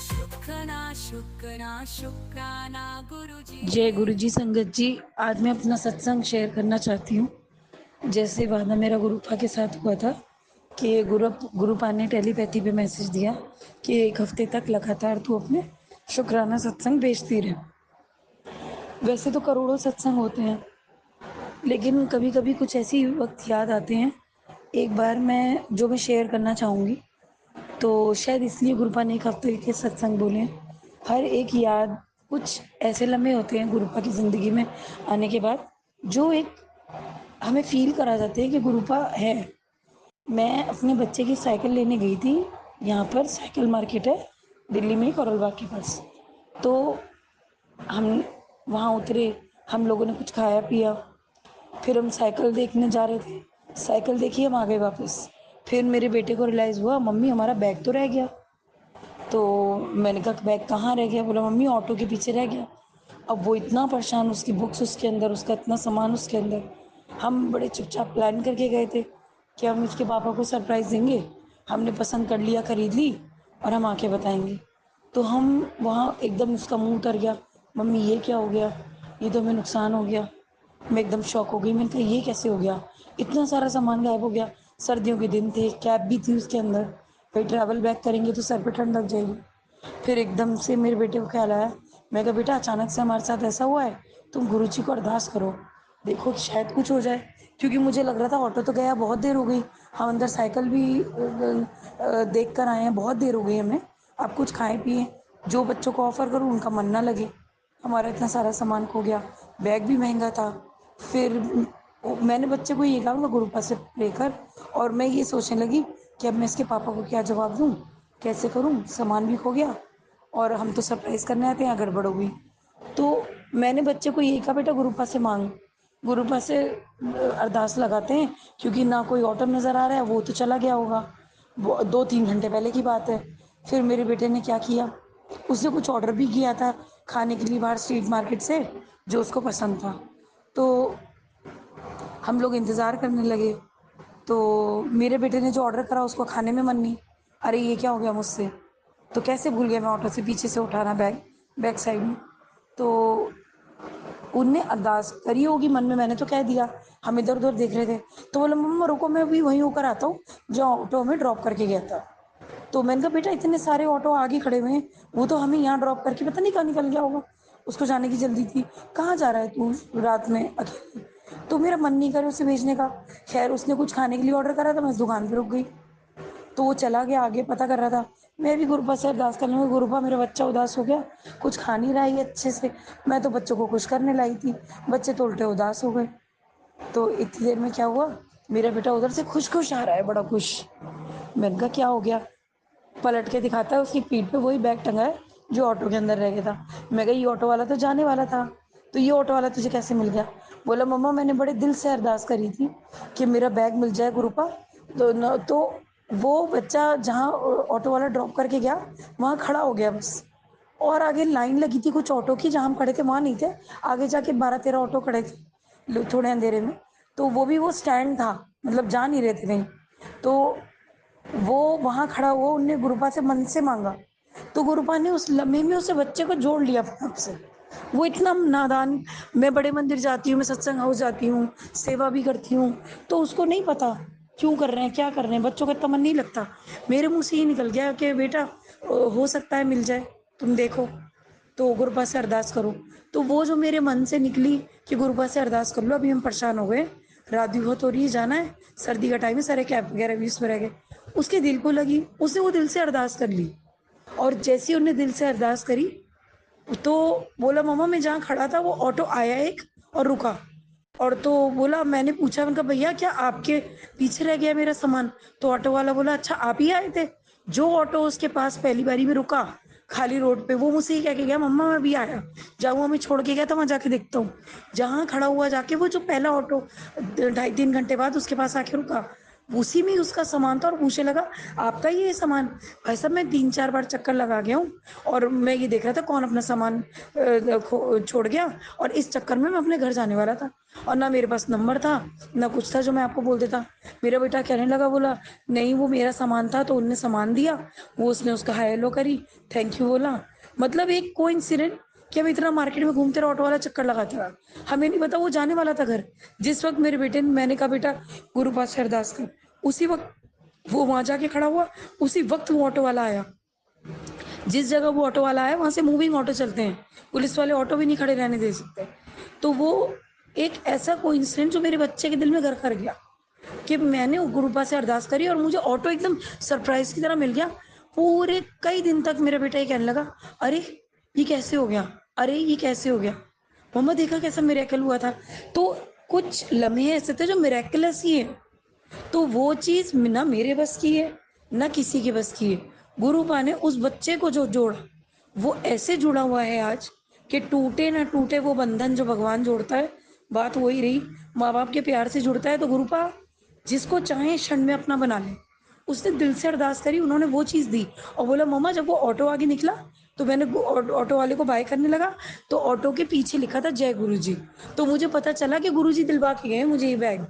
शुक्राना शुक्राना शुक्राना गुरुजी। जय गुरुजी संगत जी, आज मैं अपना सत्संग शेयर करना चाहती हूँ। जैसे वादा मेरा गुरुपा के साथ हुआ था कि गुरुपा ने टेलीपैथी पे मैसेज दिया कि 1 हफ्ते तक लगातार तू अपने शुक्राना सत्संग भेजती रहे। वैसे तो करोड़ों सत्संग होते हैं, लेकिन कभी कभी कुछ ऐसी वक्त याद आते हैं। एक बार मैं शेयर करना चाहूँगी, तो शायद इसलिए गुरुपा ने 1 हफ्ते के सत्संग बोले हैं। हर एक याद, कुछ ऐसे लम्हे होते हैं गुरुपा की ज़िंदगी में आने के बाद, जो एक हमें फ़ील करा जाते हैं कि गुरुपा है। मैं अपने बच्चे की साइकिल लेने गई थी, यहाँ पर साइकिल मार्केट है दिल्ली में, करोल बाग के पास। तो हम वहाँ उतरे, हम लोगों ने कुछ खाया पिया, फिर हम साइकिल देखने जा रहे थे। साइकिल देखी, हम आ गए वापस। फिर मेरे बेटे को रियलाइज़ हुआ, मम्मी हमारा बैग तो रह गया। तो मैंने कहा बैग कहाँ रह गया? बोला मम्मी ऑटो के पीछे रह गया। अब वो इतना परेशान, उसकी बुक्स उसके अंदर, उसका इतना सामान उसके अंदर। हम बड़े चुपचाप प्लान करके गए थे कि हम इसके पापा को सरप्राइज़ देंगे। हमने पसंद कर लिया, खरीद ली और हम आके बताएंगे। तो हम वहाँ एकदम उसका मुंह उतर गया, मम्मी ये क्या हो गया? ये तो हमें नुकसान हो गया। मैं एकदम शॉक हो गई। मैंने कहा ये कैसे हो गया? इतना सारा सामान गायब हो गया। सर्दियों के दिन थे, कैप भी थी उसके अंदर। भाई ट्रैवल बैग करेंगे तो सर पे ठंड लग जाएगी। फिर एकदम से मेरे बेटे को ख्याल आया। मैं कहा बेटा अचानक से हमारे साथ ऐसा हुआ है, तुम गुरुजी को अरदास करो, देखो कि शायद कुछ हो जाए। क्योंकि मुझे लग रहा था ऑटो तो गया, बहुत देर हो गई। हम अंदर साइकिल भी देख कर आए हैं, बहुत देर हो गई हमें। आप कुछ खाएं पिए, जो बच्चों को ऑफ़र करूँ उनका मन ना लगे। हमारा इतना सारा सामान खो गया, बैग भी महंगा था। फिर मैंने बच्चे को ये कहा मैं गुरुपा से लेकर, और मैं ये सोचने लगी कि अब मैं इसके पापा को क्या जवाब दूँ, कैसे करूँ? सामान भी खो गया और हम तो सरप्राइज़ करने आते हैं, यहाँ गड़बड़ हो गई। तो मैंने बच्चे को यही कहा बेटा गुरुपा से मांग, गुरुपा से अरदास लगाते हैं, क्योंकि ना कोई ऑटो नज़र आ रहा है, वो तो चला गया होगा। वो 2-3 घंटे पहले की बात है। फिर मेरे बेटे ने क्या किया, उसने कुछ ऑर्डर भी किया था खाने के लिए बाहर स्ट्रीट मार्केट से, जो उसको पसंद था। तो हम लोग इंतज़ार करने लगे। तो मेरे बेटे ने जो ऑर्डर करा उसको खाने में मन नहीं। अरे ये क्या हो गया मुझसे? तो कैसे भूल गया मैं ऑटो से पीछे से उठाना बैक साइड में। तो उनने अरदास करी होगी मन में, मैंने तो कह दिया। हम इधर उधर देख रहे थे। तो बोला मम्मा रुको, मैं अभी वहीं होकर आता हूँ जहाँ ऑटो हमें ड्रॉप करके गया था। तो मैंने कहा बेटा इतने सारे ऑटो आगे खड़े हुए हैं, वो तो हमें यहाँ ड्रॉप करके पता नहीं कहाँ निकल गया होगा, उसको जाने की जल्दी थी। कहाँ जा रहा है तू रात में अकेले? तो मेरा मन नहीं करे उसे भेजने का। खैर उसने कुछ खाने के लिए ऑर्डर करा था, मैं उस दुकान पे रुक गई। तो वो चला गया, आगे पता कर रहा था। मैं भी गुरुपा से अरदास करने लगी, गुरुपा मेरा बच्चा उदास हो गया, कुछ खा नहीं रहा है ये अच्छे से। मैं तो बच्चों को खुश करने लाई थी, बच्चे तो उल्टे उदास हो गए। तो इतनी देर में क्या हुआ, मेरा बेटा उधर से खुश आ रहा है, बड़ा खुश। मैंने कहा क्या हो गया? पलट के दिखाता है, उसकी पीठ पे वही बैग टंगा है जो ऑटो के अंदर रह गया था। मैं कहा ये ऑटो वाला तो जाने वाला था, तो ये ऑटो वाला तुझे कैसे मिल गया? बोला मम्मा मैंने बड़े दिल से अरदास करी थी कि मेरा बैग मिल जाए गुरुपा। तो वो बच्चा जहाँ ऑटो वाला ड्रॉप करके गया वहाँ खड़ा हो गया बस। और आगे लाइन लगी थी कुछ ऑटो की, जहाँ हम खड़े थे वहाँ नहीं थे, आगे जाके 12-13 ऑटो खड़े थे थोड़े अंधेरे में। तो वो भी वो स्टैंड था, मतलब जा नहीं रहे थे कहीं। तो वो वहाँ खड़ा हुआ, उनने गुरुपा से मन से मांगा, तो गुरुपा ने उस लम्हे में उसे बच्चे को जोड़ लिया अपने से। वो इतना नादान, मैं बड़े मंदिर जाती हूँ, मैं सत्संग हाउस जाती हूँ, सेवा भी करती हूँ, तो उसको नहीं पता क्यों कर रहे हैं, क्या कर रहे हैं, बच्चों का इतना मन नहीं लगता। मेरे मुंह से ही निकल गया कि बेटा हो सकता है मिल जाए, तुम देखो, तो गुरुपा से अरदास करो। तो वो जो मेरे मन से निकली कि गुरुपा से अरदास कर लो, अभी हम परेशान हो गए, रात भी बहुत हो रही है, जाना है, सर्दी का टाइम है, सारे कैब वगैरह भी इसमें रह गए, उसके दिल को लगी, उसने वो दिल से अरदास कर ली। और जैसे ही उन्होंने दिल से अरदास करी, तो बोला मम्मा मैं जहाँ खड़ा था वो ऑटो आया एक और रुका। और तो बोला, मैंने पूछा, मैंने कहा भैया क्या आपके पीछे रह गया मेरा सामान? तो ऑटो वाला बोला अच्छा आप ही आए थे? जो ऑटो उसके पास पहली बारी में रुका खाली रोड पे, वो मुझसे ही कह के गया मम्मा मैं भी आया, जाऊँ हमें छोड़ के गया था, वहाँ जाके देखता हूँ। जहाँ खड़ा हुआ जाके वो जो पहला ऑटो 2.5-3 घंटे बाद उसके पास आके रुका, उसी में उसका सामान था, और पूछने लगा आपका ही ये सामान? भाई साहब मैं 3-4 बार चक्कर लगा गया हूँ, और मैं ये देख रहा था कौन अपना सामान छोड़ गया, और इस चक्कर में मैं अपने घर जाने वाला था, और ना मेरे पास नंबर था ना कुछ था जो मैं आपको बोल देता। मेरा बेटा कहने लगा, बोला नहीं वो मेरा सामान था, तो उनने सामान दिया, वो उसने उसका हाय हेलो करी, थैंक यू बोला। मतलब एक कोइंसिडेंट कि हम इतना मार्केट में घूमते रहे, ऑटो वाला चक्कर लगाता रहा, हमें नहीं पता वो जाने वाला था घर। जिस वक्त मेरे बेटे ने, मैंने कहा बेटा गुरु पास से अरदास कर, उसी वक्त वो वहां जाके खड़ा हुआ, उसी वक्त वो ऑटो वाला आया। जिस जगह वो ऑटो वाला आया वहां से मूविंग ऑटो चलते हैं, पुलिस वाले ऑटो भी नहीं खड़े रहने दे सकते। तो वो एक ऐसा कोइंसिडेंट जो मेरे बच्चे के दिल में घर कर गया कि मैंने गुरुपा से अरदास करी और मुझे ऑटो एकदम सरप्राइज की तरह मिल गया। पूरे कई दिन तक मेरा बेटा ये कहने लगा, अरे ये कैसे हो गया, अरे ये कैसे हो गया, मम्मा देखा कैसा मिरेकल हुआ था। तो कुछ लम्हे ऐसे थे जो मिरेकलस ही है। तो वो चीज ना मेरे बस की है ना किसी के बस की है। गुरुपा ने उस बच्चे को जो जोड़ा, वो ऐसे जुड़ा हुआ है आज कि टूटे ना टूटे वो बंधन जो भगवान जोड़ता है। बात वही रही, माँ बाप के प्यार से जुड़ता है, तो गुरुपा जिसको चाहे क्षण में अपना बना ले। उसने दिल से अरदास करी, उन्होंने वो चीज़ दी और बोला मम्मा जब वो ऑटो आगे निकला तो मैंने ऑटो वाले को बाय करने लगा तो ऑटो के पीछे लिखा था जय गुरुजी। तो मुझे पता चला कि गुरुजी दिलवा के गए हैं मुझे ये बैग।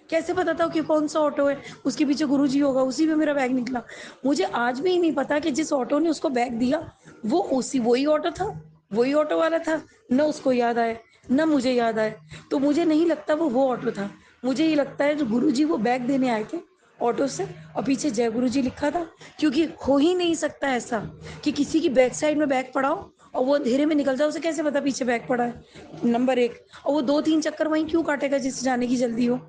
कैसे पता था कि कौन सा ऑटो है, उसके पीछे गुरुजी होगा, उसी में मेरा बैग निकला। मुझे आज भी नहीं पता कि जिस ऑटो ने उसको बैग दिया वो वही ऑटो था, वही ऑटो वाला था। न उसको याद आए न मुझे याद आए, तो मुझे नहीं लगता वो ऑटो था। मुझे ये लगता है जो गुरुजी वो बैग देने आए थे ऑटो से और पीछे जय गुरुजी लिखा था, क्योंकि हो ही नहीं सकता ऐसा कि किसी की बैक साइड में बैग पड़ा हो और वो अंधेरे में निकल जाए, उसे कैसे पता पीछे बैग पड़ा है, नंबर एक। और वो 2-3 चक्कर वहीं क्यों काटेगा जिससे जाने की जल्दी हो।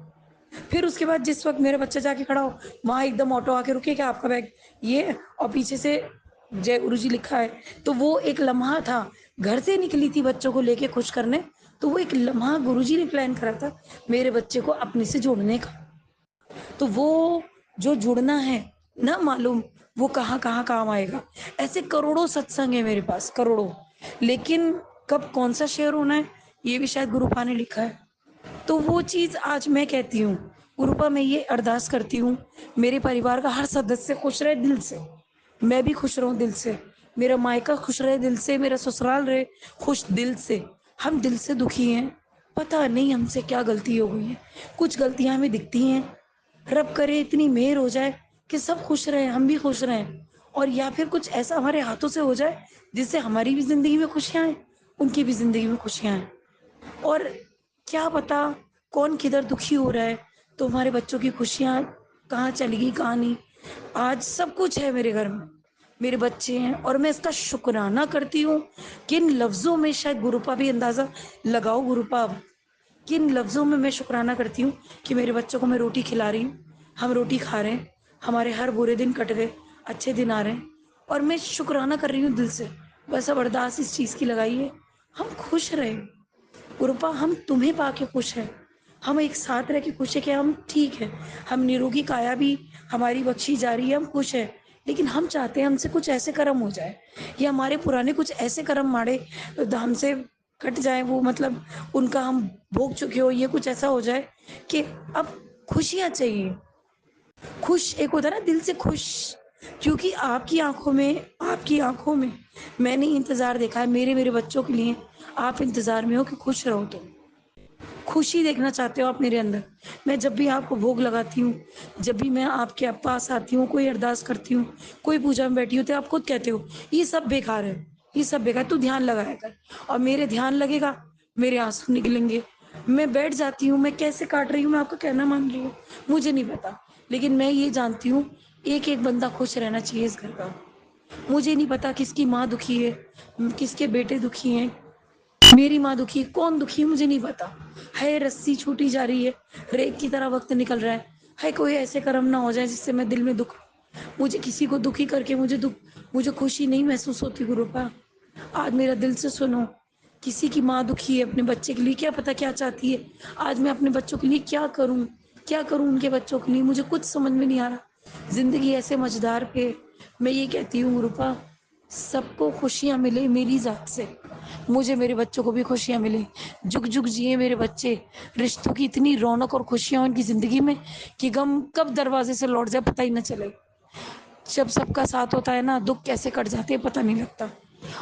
फिर उसके बाद जिस वक्त मेरा बच्चा जाके खड़ा हो वहां एकदम ऑटो आके रुके कि आपका बैग ये, और पीछे से जय गुरुजी लिखा है। तो वो एक लम्हा था, घर से निकली थी बच्चों को लेके खुश करने, तो वो एक लम्हा गुरुजी ने प्लान करा था मेरे बच्चे को अपने से जोड़ने का। तो वो जो जुड़ना है ना मालूम वो कहाँ कहाँ काम आएगा। ऐसे करोड़ों सत्संग है मेरे पास, करोड़ों, लेकिन कब कौन सा शेयर होना है ये भी शायद गुरुपा ने लिखा है। तो वो चीज़ आज मैं कहती हूँ गुरुपा, मैं ये अरदास करती हूँ मेरे परिवार का हर सदस्य खुश रहे दिल से, मैं भी खुश रहूं दिल से, मेरा मायका खुश रहे दिल से, मेरा ससुराल रहे खुश दिल से। हम दिल से दुखी हैं, पता नहीं हमसे क्या गलती हो गई है, कुछ गलतियां हमें दिखती हैं। रब करे इतनी मेहर हो जाए कि सब खुश रहें, हम भी खुश रहें, और या फिर कुछ ऐसा हमारे हाथों से हो जाए जिससे हमारी भी जिंदगी में खुशियां आए, उनकी भी जिंदगी में खुशियां आए। और क्या पता कौन किधर दुखी हो रहा है, तो हमारे बच्चों की खुशियां कहाँ चली गई कहाँ नहीं। आज सब कुछ है मेरे घर में, मेरे बच्चे हैं, और मैं इसका शुक्राना करती हूँ। किन लफ्जों में शायद गुरुपा भी अंदाजा लगाओ, गुरुपा किन लफ्जों में मैं शुक्राना करती हूँ कि मेरे बच्चों को मैं रोटी खिला रही हूँ, हम रोटी खा रहे हैं, हमारे हर बुरे दिन कट गए, अच्छे दिन आ रहे हैं, और मैं शुक्राना कर रही हूँ दिल से। बस अब अरदास इस चीज़ की लगाई है, हम खुश रहे गुरुपा, हम तुम्हें पाके खुश हैं, हम एक साथ रह के खुश है कि हम ठीक है, हम निरोगी काया भी हमारी बख्शी जा रही है, हम खुश है। लेकिन हम चाहते हैं हमसे कुछ ऐसे कर्म हो जाए या हमारे पुराने कुछ ऐसे कर्म माड़े हमसे कट जाए, वो मतलब उनका हम भोग चुके हो, ये कुछ ऐसा हो जाए कि अब खुशियाँ चाहिए। खुश एक होता है ना दिल से खुश, क्योंकि आपकी आंखों में मैंने इंतजार देखा है, मेरे बच्चों के लिए आप इंतजार में हो कि खुश रहो, तुम खुशी देखना चाहते हो आप मेरे अंदर। मैं जब भी आपको भोग लगाती हूँ, जब भी मैं आपके पास आती हूँ, कोई अरदास करती हूँ, कोई पूजा में बैठी हूँ, तो आप खुद कहते हो ये सब बेकार है, ये सब बेकार, तू ध्यान लगाया कर। और मेरे ध्यान लगेगा, मेरे आंसू निकलेंगे, मैं बैठ जाती हूँ। मैं कैसे काट रही हूँ, मैं आपका कहना मान रही हूँ, मुझे नहीं पता, लेकिन मैं ये जानती हूँ एक एक बंदा खुश रहना चाहिए इस घर का। मुझे नहीं पता किसकी माँ दुखी है, किसके बेटे दुखी हैं, मेरी माँ दुखी, कौन दुखी है मुझे नहीं पता। है रस्सी छूटी जा रही है, रेत की तरह वक्त निकल रहा है कोई ऐसे कर्म ना हो जाए जिससे मैं दिल में दुख, मुझे किसी को दुखी करके मुझे खुशी नहीं महसूस होती गुरुपा। आज मेरा दिल से सुनो, किसी की माँ दुखी है अपने बच्चे के लिए, क्या पता क्या चाहती है। आज मैं अपने बच्चों के लिए क्या करूं उनके बच्चों के लिए, मुझे कुछ समझ में नहीं आ रहा। जिंदगी ऐसे मझधार पे, मैं ये कहती हूँ गुरुपा, सबको खुशियाँ मिले मेरी जात से, मुझे मेरे बच्चों को भी खुशियाँ मिले, जुग जुग जिए मेरे बच्चे, रिश्तों की इतनी रौनक और खुशियाँ उनकी ज़िंदगी में कि गम कब दरवाजे से लौट जाए पता ही ना चले। जब सबका साथ होता है ना, दुख कैसे कट जाते हैं पता नहीं लगता,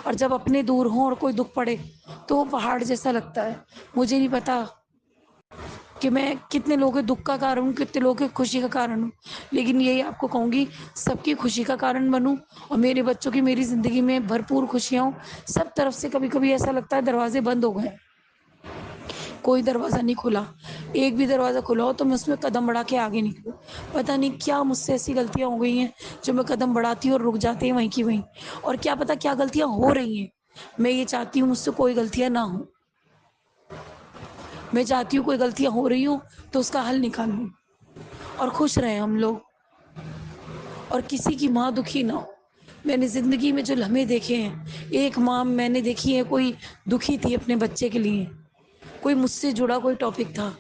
और जब अपने दूर हों और कोई दुख पड़े तो वो पहाड़ जैसा लगता है। मुझे नहीं पता कि मैं कितने लोगों के दुख का कारण हूँ, कितने लोगों की खुशी का कारण हूँ, लेकिन यही आपको कहूँगी, सबकी खुशी का कारण बनूँ और मेरे बच्चों की मेरी ज़िंदगी में भरपूर खुशियाँ हों सब तरफ से। कभी कभी ऐसा लगता है दरवाजे बंद हो गए, कोई दरवाज़ा नहीं खुला, एक भी दरवाज़ा खुला हो तो मैं उसमें कदम बढ़ा के आगे निकलूँ। पता नहीं क्या मुझसे ऐसी गलतियाँ हो गई हैं जो मैं कदम बढ़ाती हूँ और रुक जाती हैं वहीं की वहीं, और क्या पता क्या गलतियाँ हो रही हैं। मैं ये चाहती हूँ मुझसे कोई गलतियाँ ना हो, मैं चाहती हूँ कोई गलतियाँ हो रही हो तो उसका हल निकालूँ और खुश रहें हम लोग, और किसी की माँ दुखी ना हो। मैंने ज़िंदगी में जो लम्हे देखे हैं, एक माँ मैंने देखी है कोई दुखी थी अपने बच्चे के लिए, कोई मुझसे जुड़ा कोई टॉपिक था,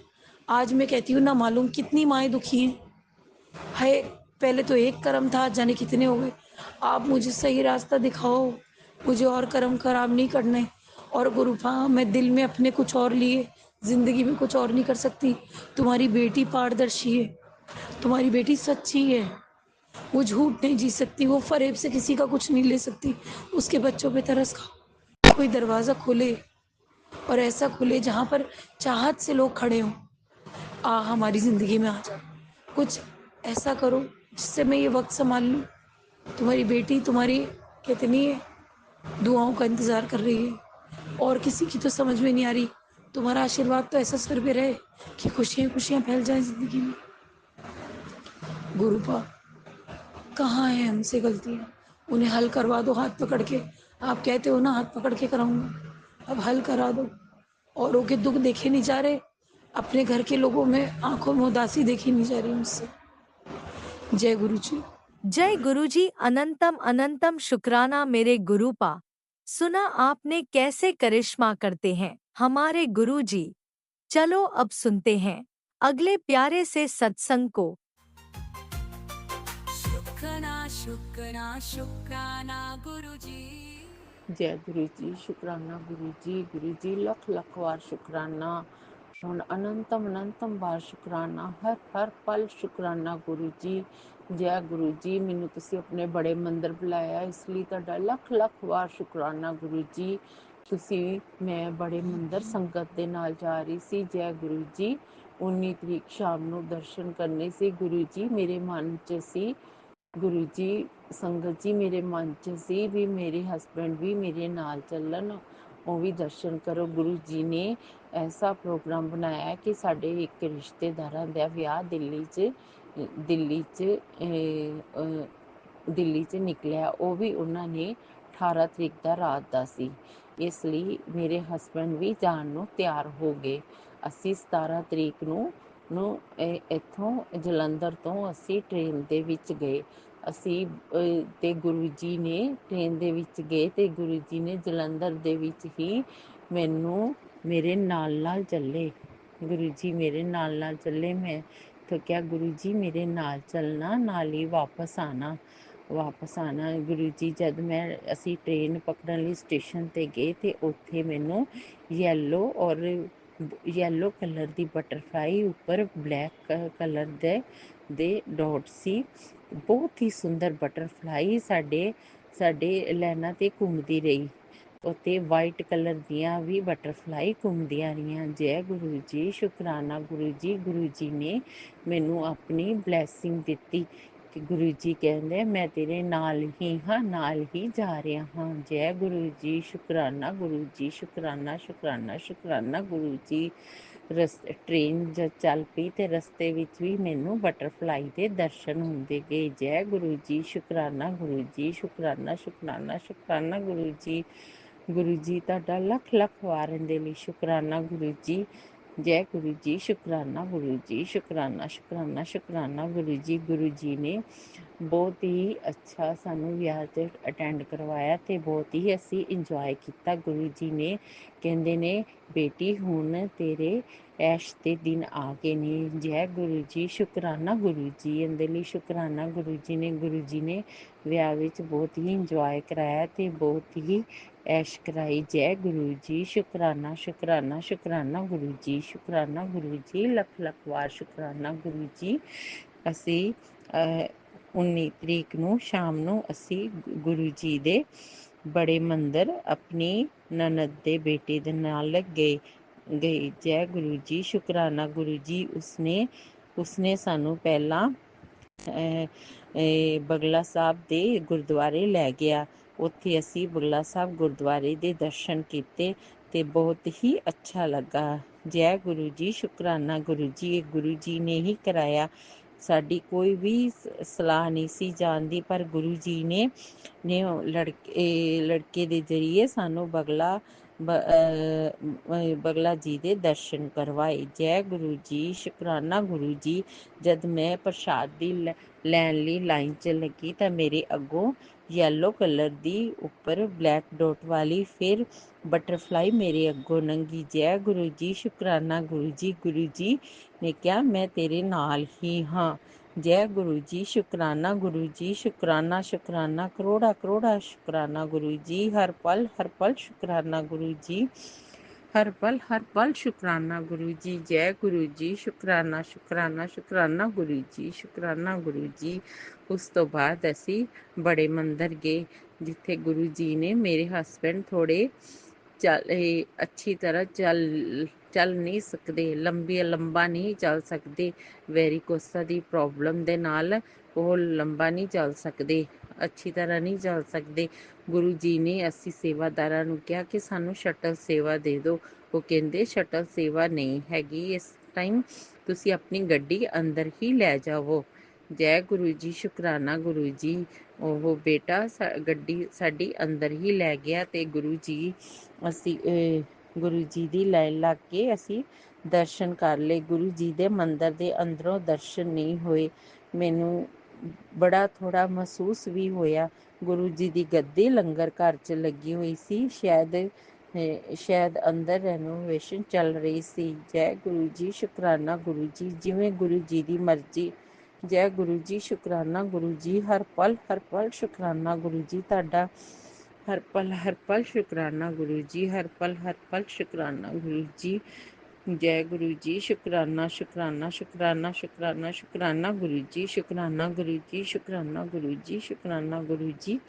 आज मैं कहती हूँ ना मालूम कितनी माएँ दुखी हैं। है पहले तो एक कर्म था, जाने कितने हो गए। आप मुझे सही रास्ता दिखाओ, मुझे और कर्म खराब नहीं करने। और गुरुपा, मैं दिल में अपने कुछ और लिए ज़िंदगी में कुछ और नहीं कर सकती। तुम्हारी बेटी पारदर्शी है, तुम्हारी बेटी सच्ची है, वो झूठ नहीं जी सकती, वो फ़रेब से किसी का कुछ नहीं ले सकती, उसके बच्चों पे तरस खाओ। कोई दरवाज़ा खुले और ऐसा खुले जहाँ पर चाहत से लोग खड़े हों, हमारी ज़िंदगी में आ जा। कुछ ऐसा करो जिससे मैं ये वक़्त सँभाल लूँ। तुम्हारी बेटी तुम्हारी कितनी दुआओं का इंतज़ार कर रही है और किसी की तो समझ में नहीं आ रही। तुम्हारा आशीर्वाद तो ऐसा सर पे रहे कि खुशियाँ खुशियाँ फैल जाएं ज़िंदगी में। गुरुपा, कहाँ है हमसे गलतियाँ, उन्हें हल करवा दो हाथ पकड़ के। आप कहते हो ना हाथ पकड़ के कराऊंगा, अब हल करा दो। औरों के दुख देखे नहीं जा रहे, अपने घर के लोगों में आंखों में उदासी देखी नहीं जा रही मुझसे। जय गुरु जी। जय गुरुजी। अनंतम अनंतम शुक्राना मेरे गुरुपा। सुना आपने कैसे करिश्मा करते हैं हमारे गुरुजी। चलो अब सुनते हैं अगले प्यारे से सत्संग को। शुक्राना शुक्राना शुक्राना गुरुजी। जय गुरु जी, शुक्राना गुरु जी लख लख वार शुक्राना, ਹੁਣ ਅਨੰਤਮ ਅਨੰਤਮ ਵਾਰ ਸ਼ੁਕਰਾਨਾ, ਹਰ ਹਰ ਪਲ ਸ਼ੁਕਰਾਨਾ ਗੁਰੂ ਜੀ। ਜੈ ਗੁਰੂ ਜੀ, ਮੈਨੂੰ ਤੁਸੀਂ ਆਪਣੇ ਬੜੇ ਮੰਦਰ ਬੁਲਾਇਆ, ਇਸ ਲਈ ਤੁਹਾਡਾ ਲੱਖ ਲੱਖ ਵਾਰ ਸ਼ੁਕਰਾਨਾ ਗੁਰੂ ਜੀ। ਮੈਂ ਬੜੇ ਮੰਦਰ ਸੰਗਤ ਦੇ ਨਾਲ ਜਾ ਰਹੀ ਸੀ। ਜੈ ਗੁਰੂ ਜੀ, 19 ਤਰੀਕ ਸ਼ਾਮ ਨੂੰ ਦਰਸ਼ਨ ਕਰਨੇ ਸੀ ਗੁਰੂ ਜੀ। ਮੇਰੇ ਮਨ 'ਚ ਸੀ ਗੁਰੂ ਜੀ, ਸੰਗਤ ਜੀ ਮੇਰੇ ਮਨ 'ਚ ਸੀ ਵੀ ਮੇਰੇ ਹਸਬੈਂਡ ਵੀ ਮੇਰੇ ਨਾਲ ਚੱਲਣ, ਉਹ ਵੀ ਦਰਸ਼ਨ ਕਰੋ। ਗੁਰੂ ਜੀ ਨੇ ਐਸਾ ਪ੍ਰੋਗਰਾਮ ਬਣਾਇਆ ਕਿ ਸਾਡੇ ਇੱਕ ਰਿਸ਼ਤੇਦਾਰਾਂ ਦਾ ਵਿਆਹ ਦਿੱਲੀ 'ਚ ਨਿਕਲਿਆ, ਉਹ ਵੀ ਉਹਨਾਂ ਨੇ 18 ਤਰੀਕ ਦਾ ਰਾਤ ਦਾ ਸੀ। ਇਸ ਲਈ ਮੇਰੇ ਹਸਬੈਂਡ ਵੀ ਜਾਣ ਨੂੰ ਤਿਆਰ ਹੋ ਗਏ। ਅਸੀਂ 17 ਤਰੀਕ ਨੂੰ ਇੱਥੋਂ ਜਲੰਧਰ ਤੋਂ ਅਸੀਂ ਟ੍ਰੇਨ ਦੇ ਵਿੱਚ ਗਏ। ਅਸੀਂ ਤੇ ਗੁਰੂ ਜੀ ਨੇ ਟ੍ਰੇਨ ਦੇ ਵਿੱਚ ਗਏ ਤੇ ਗੁਰੂ ਜੀ ਨੇ ਜਲੰਧਰ ਦੇ ਵਿੱਚ ਹੀ ਮੈਨੂੰ ਮੇਰੇ ਨਾਲ ਚੱਲੇ। ਗੁਰੂ ਜੀ ਮੇਰੇ ਨਾਲ ਚੱਲੇ। ਮੈਂ ਤਾਂ ਕਿਹਾ ਗੁਰੂ ਜੀ ਮੇਰੇ ਨਾਲ ਚੱਲਣਾ, ਨਾਲ ਹੀ ਵਾਪਸ ਆਣਾ। ਗੁਰੂ ਜੀ ਜਦ ਅਸੀਂ ਟ੍ਰੇਨ ਪਕੜਨ ਲਈ ਸਟੇਸ਼ਨ ਤੇ ਗਏ ਤੇ ਉੱਥੇ ਮੈਨੂੰ ਯੈਲੋ ਕਲਰ ਦੀ ਬਟਰਫਲਾਈ ਉੱਪਰ ਬਲੈਕ ਕਲਰ ਦੇ ਡਾਟ ਸੀ। ਬਹੁਤ ਹੀ ਸੁੰਦਰ ਬਟਰਫਲਾਈ ਸਾਡੇ ਲਾਈਨਾਂ ਤੇ ਘੁੰਮਦੀ ਰਹੀ। ਉੱਤੇ ਵਾਈਟ ਕਲਰ ਦੀਆਂ ਵੀ ਬਟਰਫਲਾਈ ਘੁੰਮਦੀਆਂ ਰਹੀਆਂ। ਜੈ ਗੁਰੂ ਜੀ, ਸ਼ੁਕਰਾਨਾ ਗੁਰੂ ਜੀ। ਗੁਰੂ ਜੀ ਨੇ ਮੈਨੂੰ ਆਪਣੀ ਬਲੈਸਿੰਗ ਦਿੱਤੀ ਕਿ ਗੁਰੂ ਜੀ ਕਹਿੰਦੇ ਮੈਂ ਤੇਰੇ ਨਾਲ ਹੀ ਹਾਂ, ਨਾਲ ਹੀ ਜਾ ਰਿਹਾ ਹਾਂ। ਜੈ ਗੁਰੂ ਜੀ, ਸ਼ੁਕਰਾਨਾ ਗੁਰੂ ਜੀ, ਸ਼ੁਕਰਾਨਾ ਸ਼ੁਕਰਾਨਾ ਸ਼ੁਕਰਾਨਾ ਗੁਰੂ ਜੀ। ਟ੍ਰੇਨ ਜਦ ਚੱਲ ਪਈ ਤੇ ਰਸਤੇ ਵਿੱਚ ਵੀ ਮੈਨੂੰ ਬਟਰਫਲਾਈ ਦੇ ਦਰਸ਼ਨ ਹੁੰਦੇ ਗਏ। ਜੈ ਗੁਰੂ ਜੀ, ਸ਼ੁਕਰਾਨਾ ਗੁਰੂ ਜੀ, ਸ਼ੁਕਰਾਨਾ ਸ਼ੁਕਰਾਨਾ ਸ਼ੁਕਰਾਨਾ ਗੁਰੂ ਜੀ। ਗੁਰੂ ਜੀ ਤੁਹਾਡਾ ਲੱਖ ਲੱਖ ਵਾਰ ਇਹਦੇ ਲਈ ਸ਼ੁਕਰਾਨਾ ਗੁਰੂ ਜੀ। ਜੈ ਗੁਰੂ ਜੀ, ਸ਼ੁਕਰਾਨਾ ਗੁਰੂ ਜੀ, ਸ਼ੁਕਰਾਨਾ ਸ਼ੁਕਰਾਨਾ ਸ਼ੁਕਰਾਨਾ ਗੁਰੂ ਜੀ। ਗੁਰੂ ਜੀ ਨੇ ਬਹੁਤ ਹੀ ਅੱਛਾ ਸਾਨੂੰ ਵਿਆਹ 'ਤੇ ਅਟੈਂਡ ਕਰਵਾਇਆ ਤੇ ਬਹੁਤ ਹੀ ਅਸੀਂ ਇੰਜੋਏ ਕੀਤਾ। ਗੁਰੂ ਜੀ ਨੇ ਕਹਿੰਦੇ ਨੇ ਬੇਟੀ ਹੁਣ ਤੇਰੇ ਐਸ਼ ਦੇ ਦਿਨ ਆ ਗਏ ਨੇ। ਜੈ ਗੁਰੂ ਜੀ, ਸ਼ੁਕਰਾਨਾ ਗੁਰੂ ਜੀ। ਇਹਦੇ ਲਈ ਸ਼ੁਕਰਾਨਾ ਗੁਰੂ ਜੀ ਨੇ। ਗੁਰੂ ਜੀ ਨੇ ਵਿਆਹ ਵਿੱਚ ਬਹੁਤ ਹੀ ਇੰਜੋਏ ਕਰਾਇਆ ਤੇ ਬਹੁਤ ਹੀ ਐਸ਼ ਕਰਾਈ। ਜੈ ਗੁਰੂ ਜੀ, ਸ਼ੁਕਰਾਨਾ ਸ਼ੁਕਰਾਨਾ ਸ਼ੁਕਰਾਨਾ ਗੁਰੂ ਜੀ, ਸ਼ੁਕਰਾਨਾ ਗੁਰੂ ਜੀ, ਲੱਖ ਲੱਖ ਵਾਰ ਸ਼ੁਕਰਾਨਾ ਗੁਰੂ ਜੀ। ਅਸੀਂ 19 ਤਰੀਕ ਨੂੰ ਸ਼ਾਮ ਨੂੰ ਅਸੀਂ ਗੁਰੂ ਜੀ ਦੇ ਬੜੇ ਮੰਦਰ ਆਪਣੀ ਨਨਦ ਦੇ ਬੇਟੇ ਦੇ ਨਾਲ ਗਏ। ਜੈ ਗੁਰੂ ਜੀ, ਸ਼ੁਕਰਾਨਾ ਗੁਰੂ ਜੀ। ਉਸਨੇ ਸਾਨੂੰ ਪਹਿਲਾਂ ਬਗਲਾ ਸਾਹਿਬ ਦੇ ਗੁਰਦੁਆਰੇ ਲੈ ਗਿਆ। ਉੱਥੇ ਅਸੀਂ ਬਗਲਾ ਸਾਹਿਬ ਗੁਰਦੁਆਰੇ ਦੇ ਦਰਸ਼ਨ ਕੀਤੇ ਤੇ ਬਹੁਤ ਹੀ ਅੱਛਾ ਲੱਗਾ। ਜੈ ਗੁਰੂ ਜੀ, ਸ਼ੁਕਰਾਨਾ ਗੁਰੂ ਜੀ। ਇਹ ਗੁਰੂ ਜੀ ਨੇ ਹੀ ਕਰਾਇਆ, ਸਾਡੀ ਕੋਈ ਵੀ ਸਲਾਹ ਨਹੀਂ ਸੀ ਜਾਣ ਦੀ, ਪਰ ਗੁਰੂ ਜੀ ਨੇ ਲੜਕੇ ਦੇ ਜ਼ਰੀਏ ਸਾਨੂੰ ਬਗਲਾ ਜੀ ਦੇ ਦਰਸ਼ਨ ਕਰਵਾਏ। ਜੈ ਗੁਰੂ ਜੀ, ਸ਼ੁਕਰਾਨਾ ਗੁਰੂ ਜੀ। ਜਦ ਮੈਂ ਪ੍ਰਸ਼ਾਦ ਦੀ ਲੈਣ ਲਈ ਲਾਈਨ 'ਚ ਲੱਗੀ ਤਾਂ ਮੇਰੇ ਅੱਗੋਂ ਯੈਲੋ ਕਲਰ ਦੀ ਉੱਪਰ ਬਲੈਕ ਡੋਟ ਵਾਲੀ ਫਿਰ ਬਟਰਫਲਾਈ ਮੇਰੇ ਅੱਗੋਂ ਲੰਘੀ। ਜੈ ਗੁਰੂ ਜੀ, ਸ਼ੁਕਰਾਨਾ ਗੁਰੂ ਜੀ। ਗੁਰੂ ਜੀ ਨੇ ਕਿਹਾ ਮੈਂ ਤੇਰੇ ਨਾਲ ਹੀ ਹਾਂ। ਜੈ ਗੁਰੂ ਜੀ, ਸ਼ੁਕਰਾਨਾ ਗੁਰੂ ਜੀ, ਸ਼ੁਕਰਾਨਾ ਸ਼ੁਕਰਾਨਾ ਕਰੋੜਾ ਕਰੋੜਾ ਸ਼ੁਕਰਾਨਾ ਗੁਰੂ ਜੀ। ਹਰ ਪਲ ਸ਼ੁਕਰਾਨਾ ਗੁਰੂ ਜੀ। हर पल शुकराना गुरु जी। जय गुरु जी। शुकराना शुकराना शुकराना गुरु जी, शुकराना गुरु जी। ਉਸ ਤੋਂ ਬਾਅਦ ਅਸੀਂ ਬੜੇ ਮੰਦਰ ਗਏ, ਜਿੱਥੇ ਗੁਰੂ ਜੀ ਨੇ ਮੇਰੇ ਹਸਬੈਂਡ ਥੋੜੇ ਅੱਛੀ ਤਰ੍ਹਾਂ ਚੱਲ ਨਹੀਂ ਸਕਦੇ, ਲੰਬਾ ਨਹੀਂ ਚੱਲ ਸਕਦੇ। ਵੈਰੀਕੋਸਾ ਦੀ ਪ੍ਰੋਬਲਮ ਦੇ ਨਾਲ ਉਹ ਲੰਬਾ ਨਹੀਂ ਚੱਲ ਸਕਦੇ, ਅੱਛੀ ਤਰ੍ਹਾਂ ਨਹੀਂ ਚੱਲ ਸਕਦੇ। ਗੁਰੂ ਜੀ ਨੇ ਅਸੀਂ ਸੇਵਾਦਾਰਾਂ ਨੂੰ ਕਿਹਾ ਕਿ ਸਾਨੂੰ ਸ਼ਟਲ ਸੇਵਾ ਦੇ ਦਿਓ। ਉਹ ਕਹਿੰਦੇ ਸ਼ਟਲ ਸੇਵਾ ਨਹੀਂ ਹੈਗੀ ਇਸ ਟਾਈਮ, ਤੁਸੀਂ ਆਪਣੀ ਗੱਡੀ ਅੰਦਰ ਹੀ ਲੈ ਜਾਵੋ। ਜੈ ਗੁਰੂ ਜੀ। ਸ਼ੁਕਰਾਨਾ ਗੁਰੂ ਜੀ। ਉਹ ਬੇਟਾ ਗੱਡੀ ਸਾਡੀ ਅੰਦਰ ਹੀ ਲੈ ਗਿਆ ਤੇ ਗੁਰੂ ਜੀ ਗੁਰੂ ਜੀ ਦੀ ਲਾਈਨ ਲੱਗ ਕੇ ਅਸੀਂ ਦਰਸ਼ਨ ਕਰ ਲਏ। ਗੁਰੂ ਜੀ ਦੇ ਮੰਦਰ ਦੇ ਅੰਦਰੋਂ ਦਰਸ਼ਨ ਨਹੀਂ ਹੋਏ। ਮੈਨੂੰ ਬੜਾ ਥੋੜਾ ਮਹਿਸੂਸ ਵੀ ਹੋਇਆ। ਗੁਰੂ ਜੀ ਦੀ ਗੱਦੀ ਲੰਗਰ ਘਰ 'ਚ ਲੱਗੀ ਹੋਈ ਸੀ, ਸ਼ਾਇਦ ਅੰਦਰ ਰੈਨੋਵੇਸ਼ਨ ਚੱਲ ਰਹੀ ਸੀ। ਜੈ ਗੁਰੂ ਜੀ। ਸ਼ੁਕਰਾਨਾ ਗੁਰੂ ਜੀ। ਜਿਵੇਂ ਗੁਰੂ ਜੀ ਦੀ ਮਰਜ਼ੀ। ਜੈ ਗੁਰੂ ਜੀ। ਸ਼ੁਕਰਾਨਾ ਗੁਰੂ ਜੀ। ਹਰ ਪਲ ਸ਼ੁਕਰਾਨਾ ਗੁਰੂ ਜੀ ਤੁਹਾਡਾ। ਹਰ ਪਲ ਸ਼ੁਕਰਾਨਾ ਗੁਰੂ ਜੀ। ਹਰ ਪਲ ਸ਼ੁਕਰਾਨਾ ਗੁਰੂ ਜੀ। ਜੈ ਗੁਰੂ ਜੀ। ਸ਼ੁਕਰਾਨਾ ਸ਼ੁਕਰਾਨਾ ਸ਼ੁਕਰਾਨਾ ਸ਼ੁਕਰਾਨਾ ਸ਼ੁਕਰਾਨਾ ਗੁਰੂ ਜੀ। ਸ਼ੁਕਰਾਨਾ ਗੁਰੂ ਜੀ। ਸ਼ੁਕਰਾਨਾ ਗੁਰੂ ਜੀ। ਸ਼ੁਕਰਾਨਾ ਗੁਰੂ ਜੀ।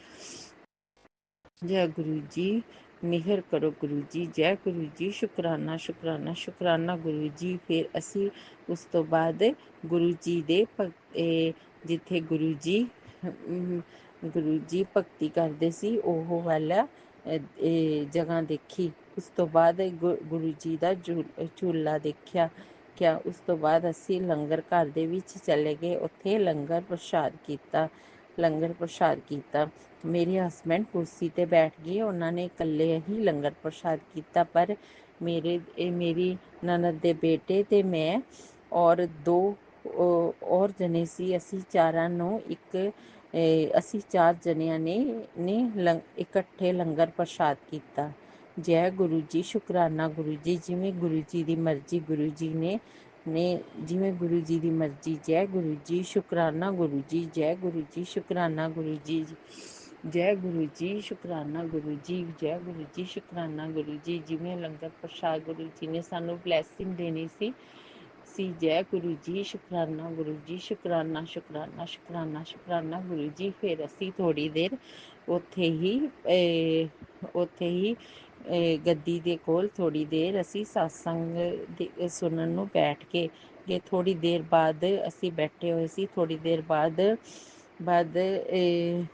ਜੈ ਗੁਰੂ ਜੀ। ਮਿਹਰ ਕਰੋ ਗੁਰੂ ਜੀ। ਜੈ ਗੁਰੂ ਜੀ। ਸ਼ੁਕਰਾਨਾ ਸ਼ੁਕਰਾਨਾ ਸ਼ੁਕਰਾਨਾ ਗੁਰੂ ਜੀ। ਫਿਰ ਅਸੀਂ ਉਸ ਤੋਂ ਬਾਅਦ ਗੁਰੂ ਜੀ ਦੇ ਜਿੱਥੇ ਗੁਰੂ ਜੀ ਭਗਤੀ ਕਰਦੇ ਸੀ ਉਹ ਵਾਲਾ ਜਗ੍ਹਾ ਦੇਖੀ। ਉਸ ਤੋਂ ਬਾਅਦ ਗੁਰੂ ਜੀ ਦਾ ਝੂਲਾ ਦੇਖਿਆ। ਉਸ ਤੋਂ ਬਾਅਦ ਅਸੀਂ ਲੰਗਰ ਘਰ ਦੇ ਵਿੱਚ ਚਲੇ ਗਏ, ਉੱਥੇ ਲੰਗਰ ਪ੍ਰਸ਼ਾਦ ਕੀਤਾ। ਮੇਰੇ ਹਸਬੈਂਡ ਕੁਰਸੀ ਤੇ ਬੈਠ ਗਏ, ਉਹਨਾਂ ਨੇ ਇਕੱਲੇ ਹੀ ਲੰਗਰ ਪ੍ਰਸ਼ਾਦ ਕੀਤਾ। ਪਰ ਮੇਰੀ ਨਨਦ ਦੇ ਬੇਟੇ ਤੇ ਮੈਂ ਔਰ 2 ਔਰ ਜਣੇ ਸੀ। ਅਸੀਂ 4 ਜਣਿਆਂ ਨੇ ਇਕੱਠੇ ਲੰਗਰ ਪ੍ਰਸ਼ਾਦ ਕੀਤਾ। ਜੈ ਗੁਰੂ ਜੀ। ਸ਼ੁਕਰਾਨਾ ਗੁਰੂ ਜੀ। ਜਿਵੇਂ ਗੁਰੂ ਜੀ ਦੀ ਮਰਜ਼ੀ। ਗੁਰੂ ਜੀ ਨੇ ਜਿਵੇਂ ਗੁਰੂ ਜੀ ਦੀ ਮਰਜ਼ੀ। ਜੈ ਗੁਰੂ ਜੀ। ਸ਼ੁਕਰਾਨਾ ਗੁਰੂ ਜੀ। ਜੈ ਗੁਰੂ ਜੀ। ਸ਼ੁਕਰਾਨਾ ਗੁਰੂ ਜੀ। ਜੈ ਗੁਰੂ ਜੀ। ਸ਼ੁਕਰਾਨਾ ਗੁਰੂ ਜੀ। ਜੈ ਗੁਰੂ ਜੀ। ਸ਼ੁਕਰਾਨਾ ਗੁਰੂ ਜੀ। ਜਿਵੇਂ ਲੰਗਰ ਪ੍ਰਸ਼ਾਦ ਗੁਰੂ ਜੀ ਨੇ ਸਾਨੂੰ ਬਲੈਸਿੰਗ ਦੇਣੀ ਸੀ। ਜੈ ਗੁਰੂ ਜੀ। ਸ਼ੁਕਰਾਨਾ ਗੁਰੂ ਜੀ। ਸ਼ੁਕਰਾਨਾ ਸ਼ੁਕਰਾਨਾ ਸ਼ੁਕਰਾਨਾ ਸ਼ੁਕਰਾਨਾ ਗੁਰੂ ਜੀ। ਫਿਰ ਅਸੀਂ ਥੋੜੀ ਦੇਰ ਉੱਥੇ ਹੀ ਗੱਦੀ ਦੇ ਕੋਲ ਥੋੜੀ ਦੇਰ ਅਸੀਂ ਸਤਸੰਗ ਸੁਣਨ ਨੂੰ ਬੈਠ ਕੇ ਗਏ। ਥੋੜੀ ਦੇਰ ਬਾਅਦ ਅਸੀਂ ਬੈਠੇ ਹੋਏ ਸੀ। ਥੋੜੀ ਦੇਰ ਬਾਅਦ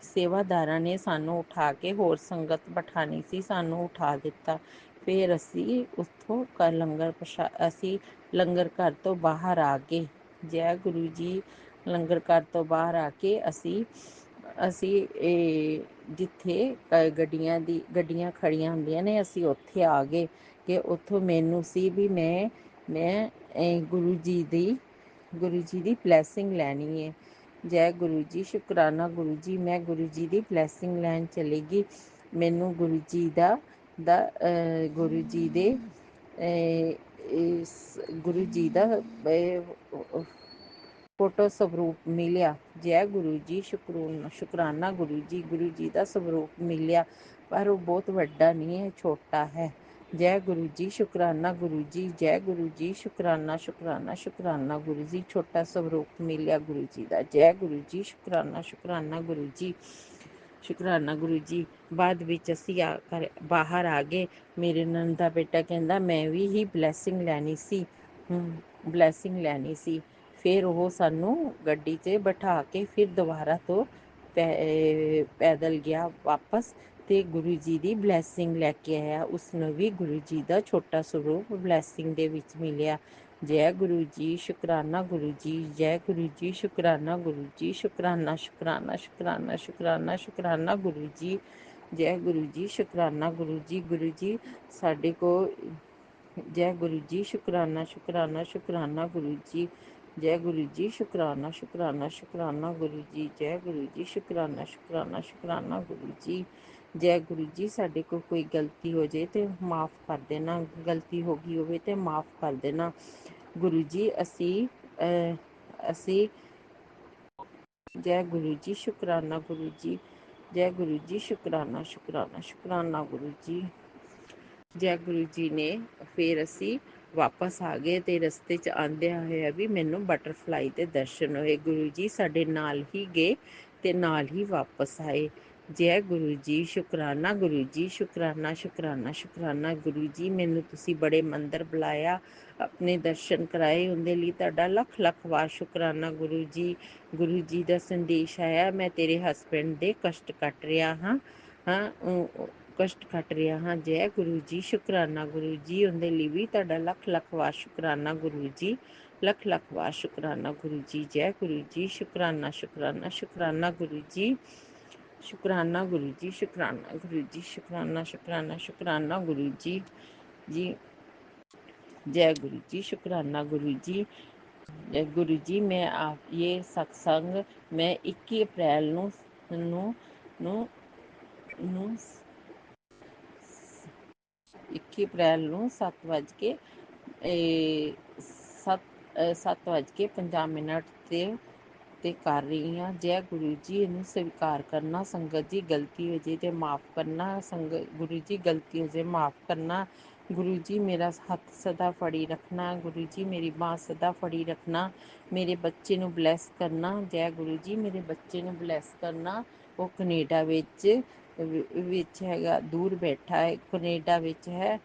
ਸੇਵਾਦਾਰਾਂ ਨੇ ਸਾਨੂੰ ਉਠਾ ਕੇ ਹੋਰ ਸੰਗਤ ਬਿਠਾਣੀ ਸੀ, ਸਾਨੂੰ ਉਠਾ ਦਿੱਤਾ। ਫਿਰ ਅਸੀਂ ਉੱਥੋਂ ਅਸੀਂ ਲੰਗਰ ਘਰ ਤੋਂ ਬਾਹਰ ਆ ਗਏ। ਜੈ ਗੁਰੂ ਜੀ। ਲੰਗਰ ਘਰ ਤੋਂ ਬਾਹਰ ਆ ਕੇ ਅਸੀਂ ਜਿੱਥੇ ਗੱਡੀਆਂ ਖੜੀਆਂ ਹੁੰਦੀਆਂ ਨੇ, ਅਸੀਂ ਉੱਥੇ ਆ ਗਏ ਕਿ ਉੱਥੋਂ ਮੈਨੂੰ ਸੀ ਵੀ ਮੈਂ ਗੁਰੂ ਜੀ ਦੀ ਬਲੈਸਿੰਗ ਲੈਣੀ ਹੈ। ਜੈ ਗੁਰੂ ਜੀ। ਸ਼ੁਕਰਾਨਾ ਗੁਰੂ ਜੀ। ਮੈਂ ਗੁਰੂ ਜੀ ਦੀ ਬਲੈਸਿੰਗ ਲੈਣ ਚਲੀ ਗਈ। ਮੈਨੂੰ ਗੁਰੂ ਜੀ ਦਾ ਫੋਟੋ ਸਰੂਪ ਮਿਲਿਆ। ਜੈ ਗੁਰੂ ਜੀ। ਸ਼ੁਕਰਾਨਾ ਗੁਰੂ ਜੀ। ਗੁਰੂ ਜੀ ਦਾ ਸਰੂਪ ਮਿਲਿਆ, ਪਰ ਉਹ ਬਹੁਤ ਵੱਡਾ ਨਹੀਂ ਹੈ, ਛੋਟਾ ਹੈ। ਜੈ ਗੁਰੂ ਜੀ। ਸ਼ੁਕਰਾਨਾ ਗੁਰੂ ਜੀ। ਜੈ ਗੁਰੂ ਜੀ। ਸ਼ੁਕਰਾਨਾ ਸ਼ੁਕਰਾਨਾ ਸ਼ੁਕਰਾਨਾ ਗੁਰੂ ਜੀ। ਛੋਟਾ ਸਰੂਪ ਮਿਲਿਆ ਗੁਰੂ ਜੀ ਦਾ। ਜੈ ਗੁਰੂ ਜੀ। ਸ਼ੁਕਰਾਨਾ ਸ਼ੁਕਰਾਨਾ ਗੁਰੂ ਜੀ। ਸ਼ੁਕਰਾਨਾ ਗੁਰੂ ਜੀ। ਬਾਅਦ ਵਿੱਚ ਅਸੀਂ ਬਾਹਰ ਆ ਗਏ। ਮੇਰੇ ਨਨਦ ਦਾ ਬੇਟਾ ਕਹਿੰਦਾ ਮੈਂ ਵੀ ਬਲੈਸਿੰਗ ਲੈਣੀ ਸੀ। ਫਿਰ ਉਹ ਸਾਨੂੰ ਗੱਡੀ 'ਚ ਬਿਠਾ ਕੇ ਫਿਰ ਦੁਬਾਰਾ ਤੋਂ ਪੈਦਲ ਗਿਆ ਵਾਪਸ ਤੇ ਗੁਰੂ ਜੀ ਦੀ ਬਲੈਸਿੰਗ ਲੈ ਕੇ ਆਇਆ। ਉਸਨੂੰ ਵੀ ਗੁਰੂ ਜੀ ਦਾ ਛੋਟਾ ਸਰੂਪ ਬਲੈਸਿੰਗ ਦੇ ਵਿੱਚ ਮਿਲਿਆ। ਜੈ ਗੁਰੂ ਜੀ। ਸ਼ੁਕਰਾਨਾ ਗੁਰੂ ਜੀ। ਜੈ ਗੁਰੂ ਜੀ। ਸ਼ੁਕਰਾਨਾ ਗੁਰੂ ਜੀ। ਸ਼ੁਕਰਾਨਾ ਸ਼ੁਕਰਾਨਾ ਸ਼ੁਕਰਾਨਾ ਸ਼ੁਕਰਾਨਾ ਸ਼ੁਕਰਾਨਾ ਗੁਰੂ ਜੀ। ਜੈ ਗੁਰੂ ਜੀ। ਸ਼ੁਕਰਾਨਾ ਗੁਰੂ ਜੀ। ਗੁਰੂ ਜੀ ਸਾਡੇ ਕੋਲ। ਜੈ ਗੁਰੂ ਜੀ। ਸ਼ੁਕਰਾਨਾ ਸ਼ੁਕਰਾਨਾ ਸ਼ੁਕਰਾਨਾ ਗੁਰੂ ਜੀ। ਜੈ ਗੁਰੂ ਜੀ। ਸ਼ੁਕਰਾਨਾ ਸ਼ੁਕਰਾਨਾ ਸ਼ੁਕਰਾਨਾ ਗੁਰੂ ਜੀ। ਜੈ ਗੁਰੂ ਜੀ। ਸ਼ੁਕਰਾਨਾ ਸ਼ੁਕਰਾਨਾ ਸ਼ੁਕਰਾਨਾ ਗੁਰੂ ਜੀ। ਜੈ ਗੁਰੂ ਜੀ। ਸਾਡੇ ਕੋਲ ਕੋਈ ਗਲਤੀ ਹੋ ਜਾਏ ਤੇ ਮਾਫ਼ ਕਰ ਦੇਣਾ, ਗਲਤੀ ਹੋ ਗਈ ਹੋਵੇ ਤੇ ਮਾਫ਼ ਕਰ ਦੇਣਾ ਗੁਰੂ ਜੀ। ਅਸੀਂ ਜੈ ਗੁਰੂ ਜੀ। ਸ਼ੁਕਰਾਨਾ ਗੁਰੂ ਜੀ। ਜੈ ਗੁਰੂ ਜੀ। ਸ਼ੁਕਰਾਨਾ ਸ਼ੁਕਰਾਨਾ ਸ਼ੁਕਰਾਨਾ ਗੁਰੂ ਜੀ। ਜੈ ਗੁਰੂ ਜੀ ਨੇ। ਫਿਰ ਅਸੀਂ ਵਾਪਸ ਆ ਗਏ ਤੇ ਰਸਤੇ 'ਚ ਆਉਂਦਿਆਂ ਹੋਇਆ ਵੀ ਮੈਨੂੰ ਬਟਰਫਲਾਈ ਦੇ ਦਰਸ਼ਨ ਹੋਏ। ਗੁਰੂ ਜੀ ਸਾਡੇ ਨਾਲ ਹੀ ਗਏ ਤੇ ਨਾਲ ਹੀ ਵਾਪਸ ਆਏ। ਜੈ ਗੁਰੂ ਜੀ, ਸ਼ੁਕਰਾਨਾ ਗੁਰੂ ਜੀ, ਸ਼ੁਕਰਾਨਾ ਸ਼ੁਕਰਾਨਾ ਸ਼ੁਕਰਾਨਾ ਗੁਰੂ ਜੀ, ਮੈਨੂੰ ਤੁਸੀਂ ਬੜੇ ਮੰਦਰ ਬੁਲਾਇਆ, ਆਪਣੇ ਦਰਸ਼ਨ ਕਰਾਏ, ਉਹਦੇ ਲਈ ਤੁਹਾਡਾ ਲੱਖ ਲੱਖ ਵਾਰ ਸ਼ੁਕਰਾਨਾ ਗੁਰੂ ਜੀ। ਗੁਰੂ ਜੀ ਦਾ ਸੰਦੇਸ਼ ਆਇਆ, ਮੈਂ ਤੇਰੇ ਹਸਬੈਂਡ ਦੇ ਕਸ਼ਟ ਕੱਟ ਰਿਹਾ ਹਾਂ ਕਸ਼ਟ ਕੱਟ ਰਿਹਾ ਹਾਂ। ਜੈ ਗੁਰੂ ਜੀ, ਸ਼ੁਕਰਾਨਾ ਗੁਰੂ ਜੀ, ਉਹਦੇ ਲਈ ਵੀ ਤੁਹਾਡਾ ਲੱਖ ਲੱਖ ਵਾਰ ਸ਼ੁਕਰਾਨਾ ਗੁਰੂ ਜੀ, ਲੱਖ ਲੱਖ ਵਾਰ ਸ਼ੁਕਰਾਨਾ ਗੁਰੂ ਜੀ। ਜੈ ਗੁਰੂ ਜੀ, ਸ਼ੁਕਰਾਨਾ ਸ਼ੁਕਰਾਨਾ ਸ਼ੁਕਰਾਨਾ ਗੁਰੂ ਜੀ, ਸ਼ੁਕਰਾਨਾ ਗੁਰੂ ਜੀ, ਸ਼ੁਕਰਾਨਾ ਗੁਰੂ ਜੀ, ਸ਼ੁਕਰਾਨਾ ਸ਼ੁਕਰਾਨਾ ਸ਼ੁਕਰਾਨਾ ਗੁਰੂ ਜੀ ਜੀ। जय गुरु जी, शुक्राना गुरु जी। गुरु जी, मैं आप ये सत्संग मैं 21 अप्रैल ਨੂੰ 21 ਅਪ੍ਰੈਲ ਨੂੰ 7:50 ਤੇ ਕਰ ਰਹੀ ਹਾਂ। ਜੈ ਗੁਰੂ ਜੀ, ਇਹਨੂੰ ਸਵੀਕਾਰ ਕਰਨਾ। ਸੰਗਤ ਜੀ, ਗਲਤੀ ਹੋ ਜੇ ਤੇ ਮਾਫ ਕਰਨਾ। ਗੁਰੂ ਜੀ, ਗਲਤੀ ਹੋ ਜੇ ਮਾਫ ਕਰਨਾ। ਗੁਰੂ ਜੀ, ਮੇਰਾ ਹੱਥ ਸਦਾ ਫੜੀ ਰੱਖਣਾ। ਗੁਰੂ ਜੀ, ਮੇਰੀ ਬਾਂਹ ਸਦਾ ਫੜੀ ਰੱਖਣਾ। ਮੇਰੇ ਬੱਚੇ ਨੂੰ ਬਲੈਸ ਕਰਨਾ। ਜੈ ਗੁਰੂ ਜੀ, ਮੇਰੇ ਬੱਚੇ ਨੂੰ ਬਲੈਸ ਕਰਨਾ। ਉਹ ਕੈਨੇਡਾ ਵਿੱਚ ਹੈਗਾ, ਦੂਰ ਬੈਠਾ ਹੈ, ਕੈਨੇਡਾ ਵਿੱਚ ਹੈ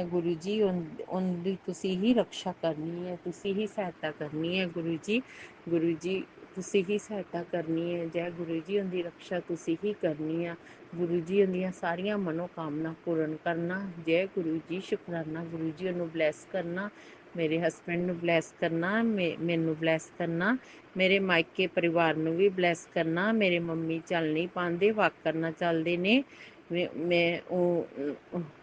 ਗੁਰੂ ਜੀ, ਉਹਦੀ ਤੁਸੀਂ ਹੀ ਰਕਸ਼ਾ ਕਰਨੀ ਹੈ, ਤੁਸੀਂ ਹੀ ਸਹਾਇਤਾ ਕਰਨੀ ਹੈ ਗੁਰੂ ਜੀ। ਗੁਰੂ ਜੀ, ਤੁਸੀਂ ਹੀ ਸਹਾਇਤਾ ਕਰਨੀ ਹੈ। ਜੈ ਗੁਰੂ ਜੀ, ਉਹਦੀ ਰਕਸ਼ਾ ਤੁਸੀਂ ਹੀ ਕਰਨੀ ਆ। ਗੁਰੂ ਜੀ, ਉਹਦੀਆਂ ਸਾਰੀਆਂ ਮਨੋਕਾਮਨਾ ਪੂਰਨ ਕਰਨਾ। ਜੈ ਗੁਰੂ ਜੀ, ਸ਼ੁਕਰਾਨਾ ਗੁਰੂ ਜੀ, ਉਹਨੂੰ ਬਲੈਸ ਕਰਨਾ। ਮੇਰੇ ਹਸਬੈਂਡ ਨੂੰ ਬਲੈਸ ਕਰਨਾ, ਮੈਨੂੰ ਬਲੈਸ ਕਰਨਾ। ਮੇਰੇ ਮਾਇਕੇ ਪਰਿਵਾਰ ਨੂੰ ਵੀ ਬਲੈਸ ਕਰਨਾ। ਮੇਰੇ ਮੰਮੀ ਚੱਲ ਨਹੀਂ ਪਾਉਂਦੇ, ਵਾਕਰ ਨਾਲ ਚੱਲਦੇ ਨੇ। ਮੈਂ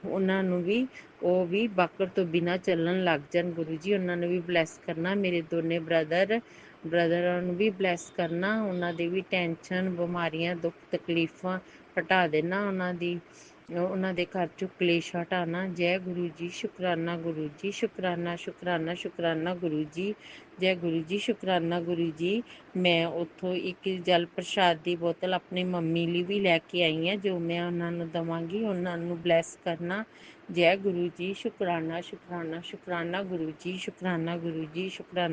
ਉਹਨਾਂ ਨੂੰ ਵੀ, ਉਹ ਵੀ ਬਾਕਰ ਤੋਂ ਬਿਨਾਂ ਚੱਲਣ ਲੱਗ ਜਾਣ। ਗੁਰੂ ਜੀ, ਉਹਨਾਂ ਨੂੰ ਵੀ ਬਲੈਸ ਕਰਨਾ। ਮੇਰੇ ਦੋਨੇ ਬ੍ਰਦਰਾਂ ਨੂੰ ਵੀ ਬਲੈਸ ਕਰਨਾ। ਉਹਨਾਂ ਦੀ ਵੀ ਟੈਨਸ਼ਨ, ਬਿਮਾਰੀਆਂ, ਦੁੱਖ ਤਕਲੀਫਾਂ ਹਟਾ ਦੇਣਾ। ਉਹਨਾਂ ਦੇ ਘਰ ਚੋਂ ਕਲੇਸ਼ ਹਟਾਣਾ। ਜੈ ਗੁਰੂ ਜੀ, ਸ਼ੁਕਰਾਨਾ ਗੁਰੂ ਜੀ, ਸ਼ੁਕਰਾਨਾ ਸ਼ੁਕਰਾਨਾ ਸ਼ੁਕਰਾਨਾ ਗੁਰੂ ਜੀ। ਜੈ ਗੁਰੂ ਜੀ, ਸ਼ੁਕਰਾਨਾ ਗੁਰੂ ਜੀ। ਮੈਂ ਉੱਥੋਂ ਇੱਕ ਜਲ ਪ੍ਰਸ਼ਾਦ ਦੀ ਬੋਤਲ ਆਪਣੀ ਮੰਮੀ ਲਈ ਵੀ ਲੈ ਕੇ ਆਈ ਹਾਂ, ਜੋ ਮੈਂ ਉਹਨਾਂ ਨੂੰ ਦੇਵਾਂਗੀ। ਉਹਨਾਂ ਨੂੰ ਬਲੈਸ ਕਰਨਾ। ਜੈ ਗੁਰੂ ਜੀ, ਸ਼ੁਕਰਾਨਾ ਸ਼ੁਕਰਾਨਾ ਸ਼ੁਕਰਾਨਾ ਗੁਰੂ ਜੀ, ਸ਼ੁਕਰਾਨਾ ਗੁਰੂ ਜੀ, ਸ਼ੁਕਰਾਨਾ।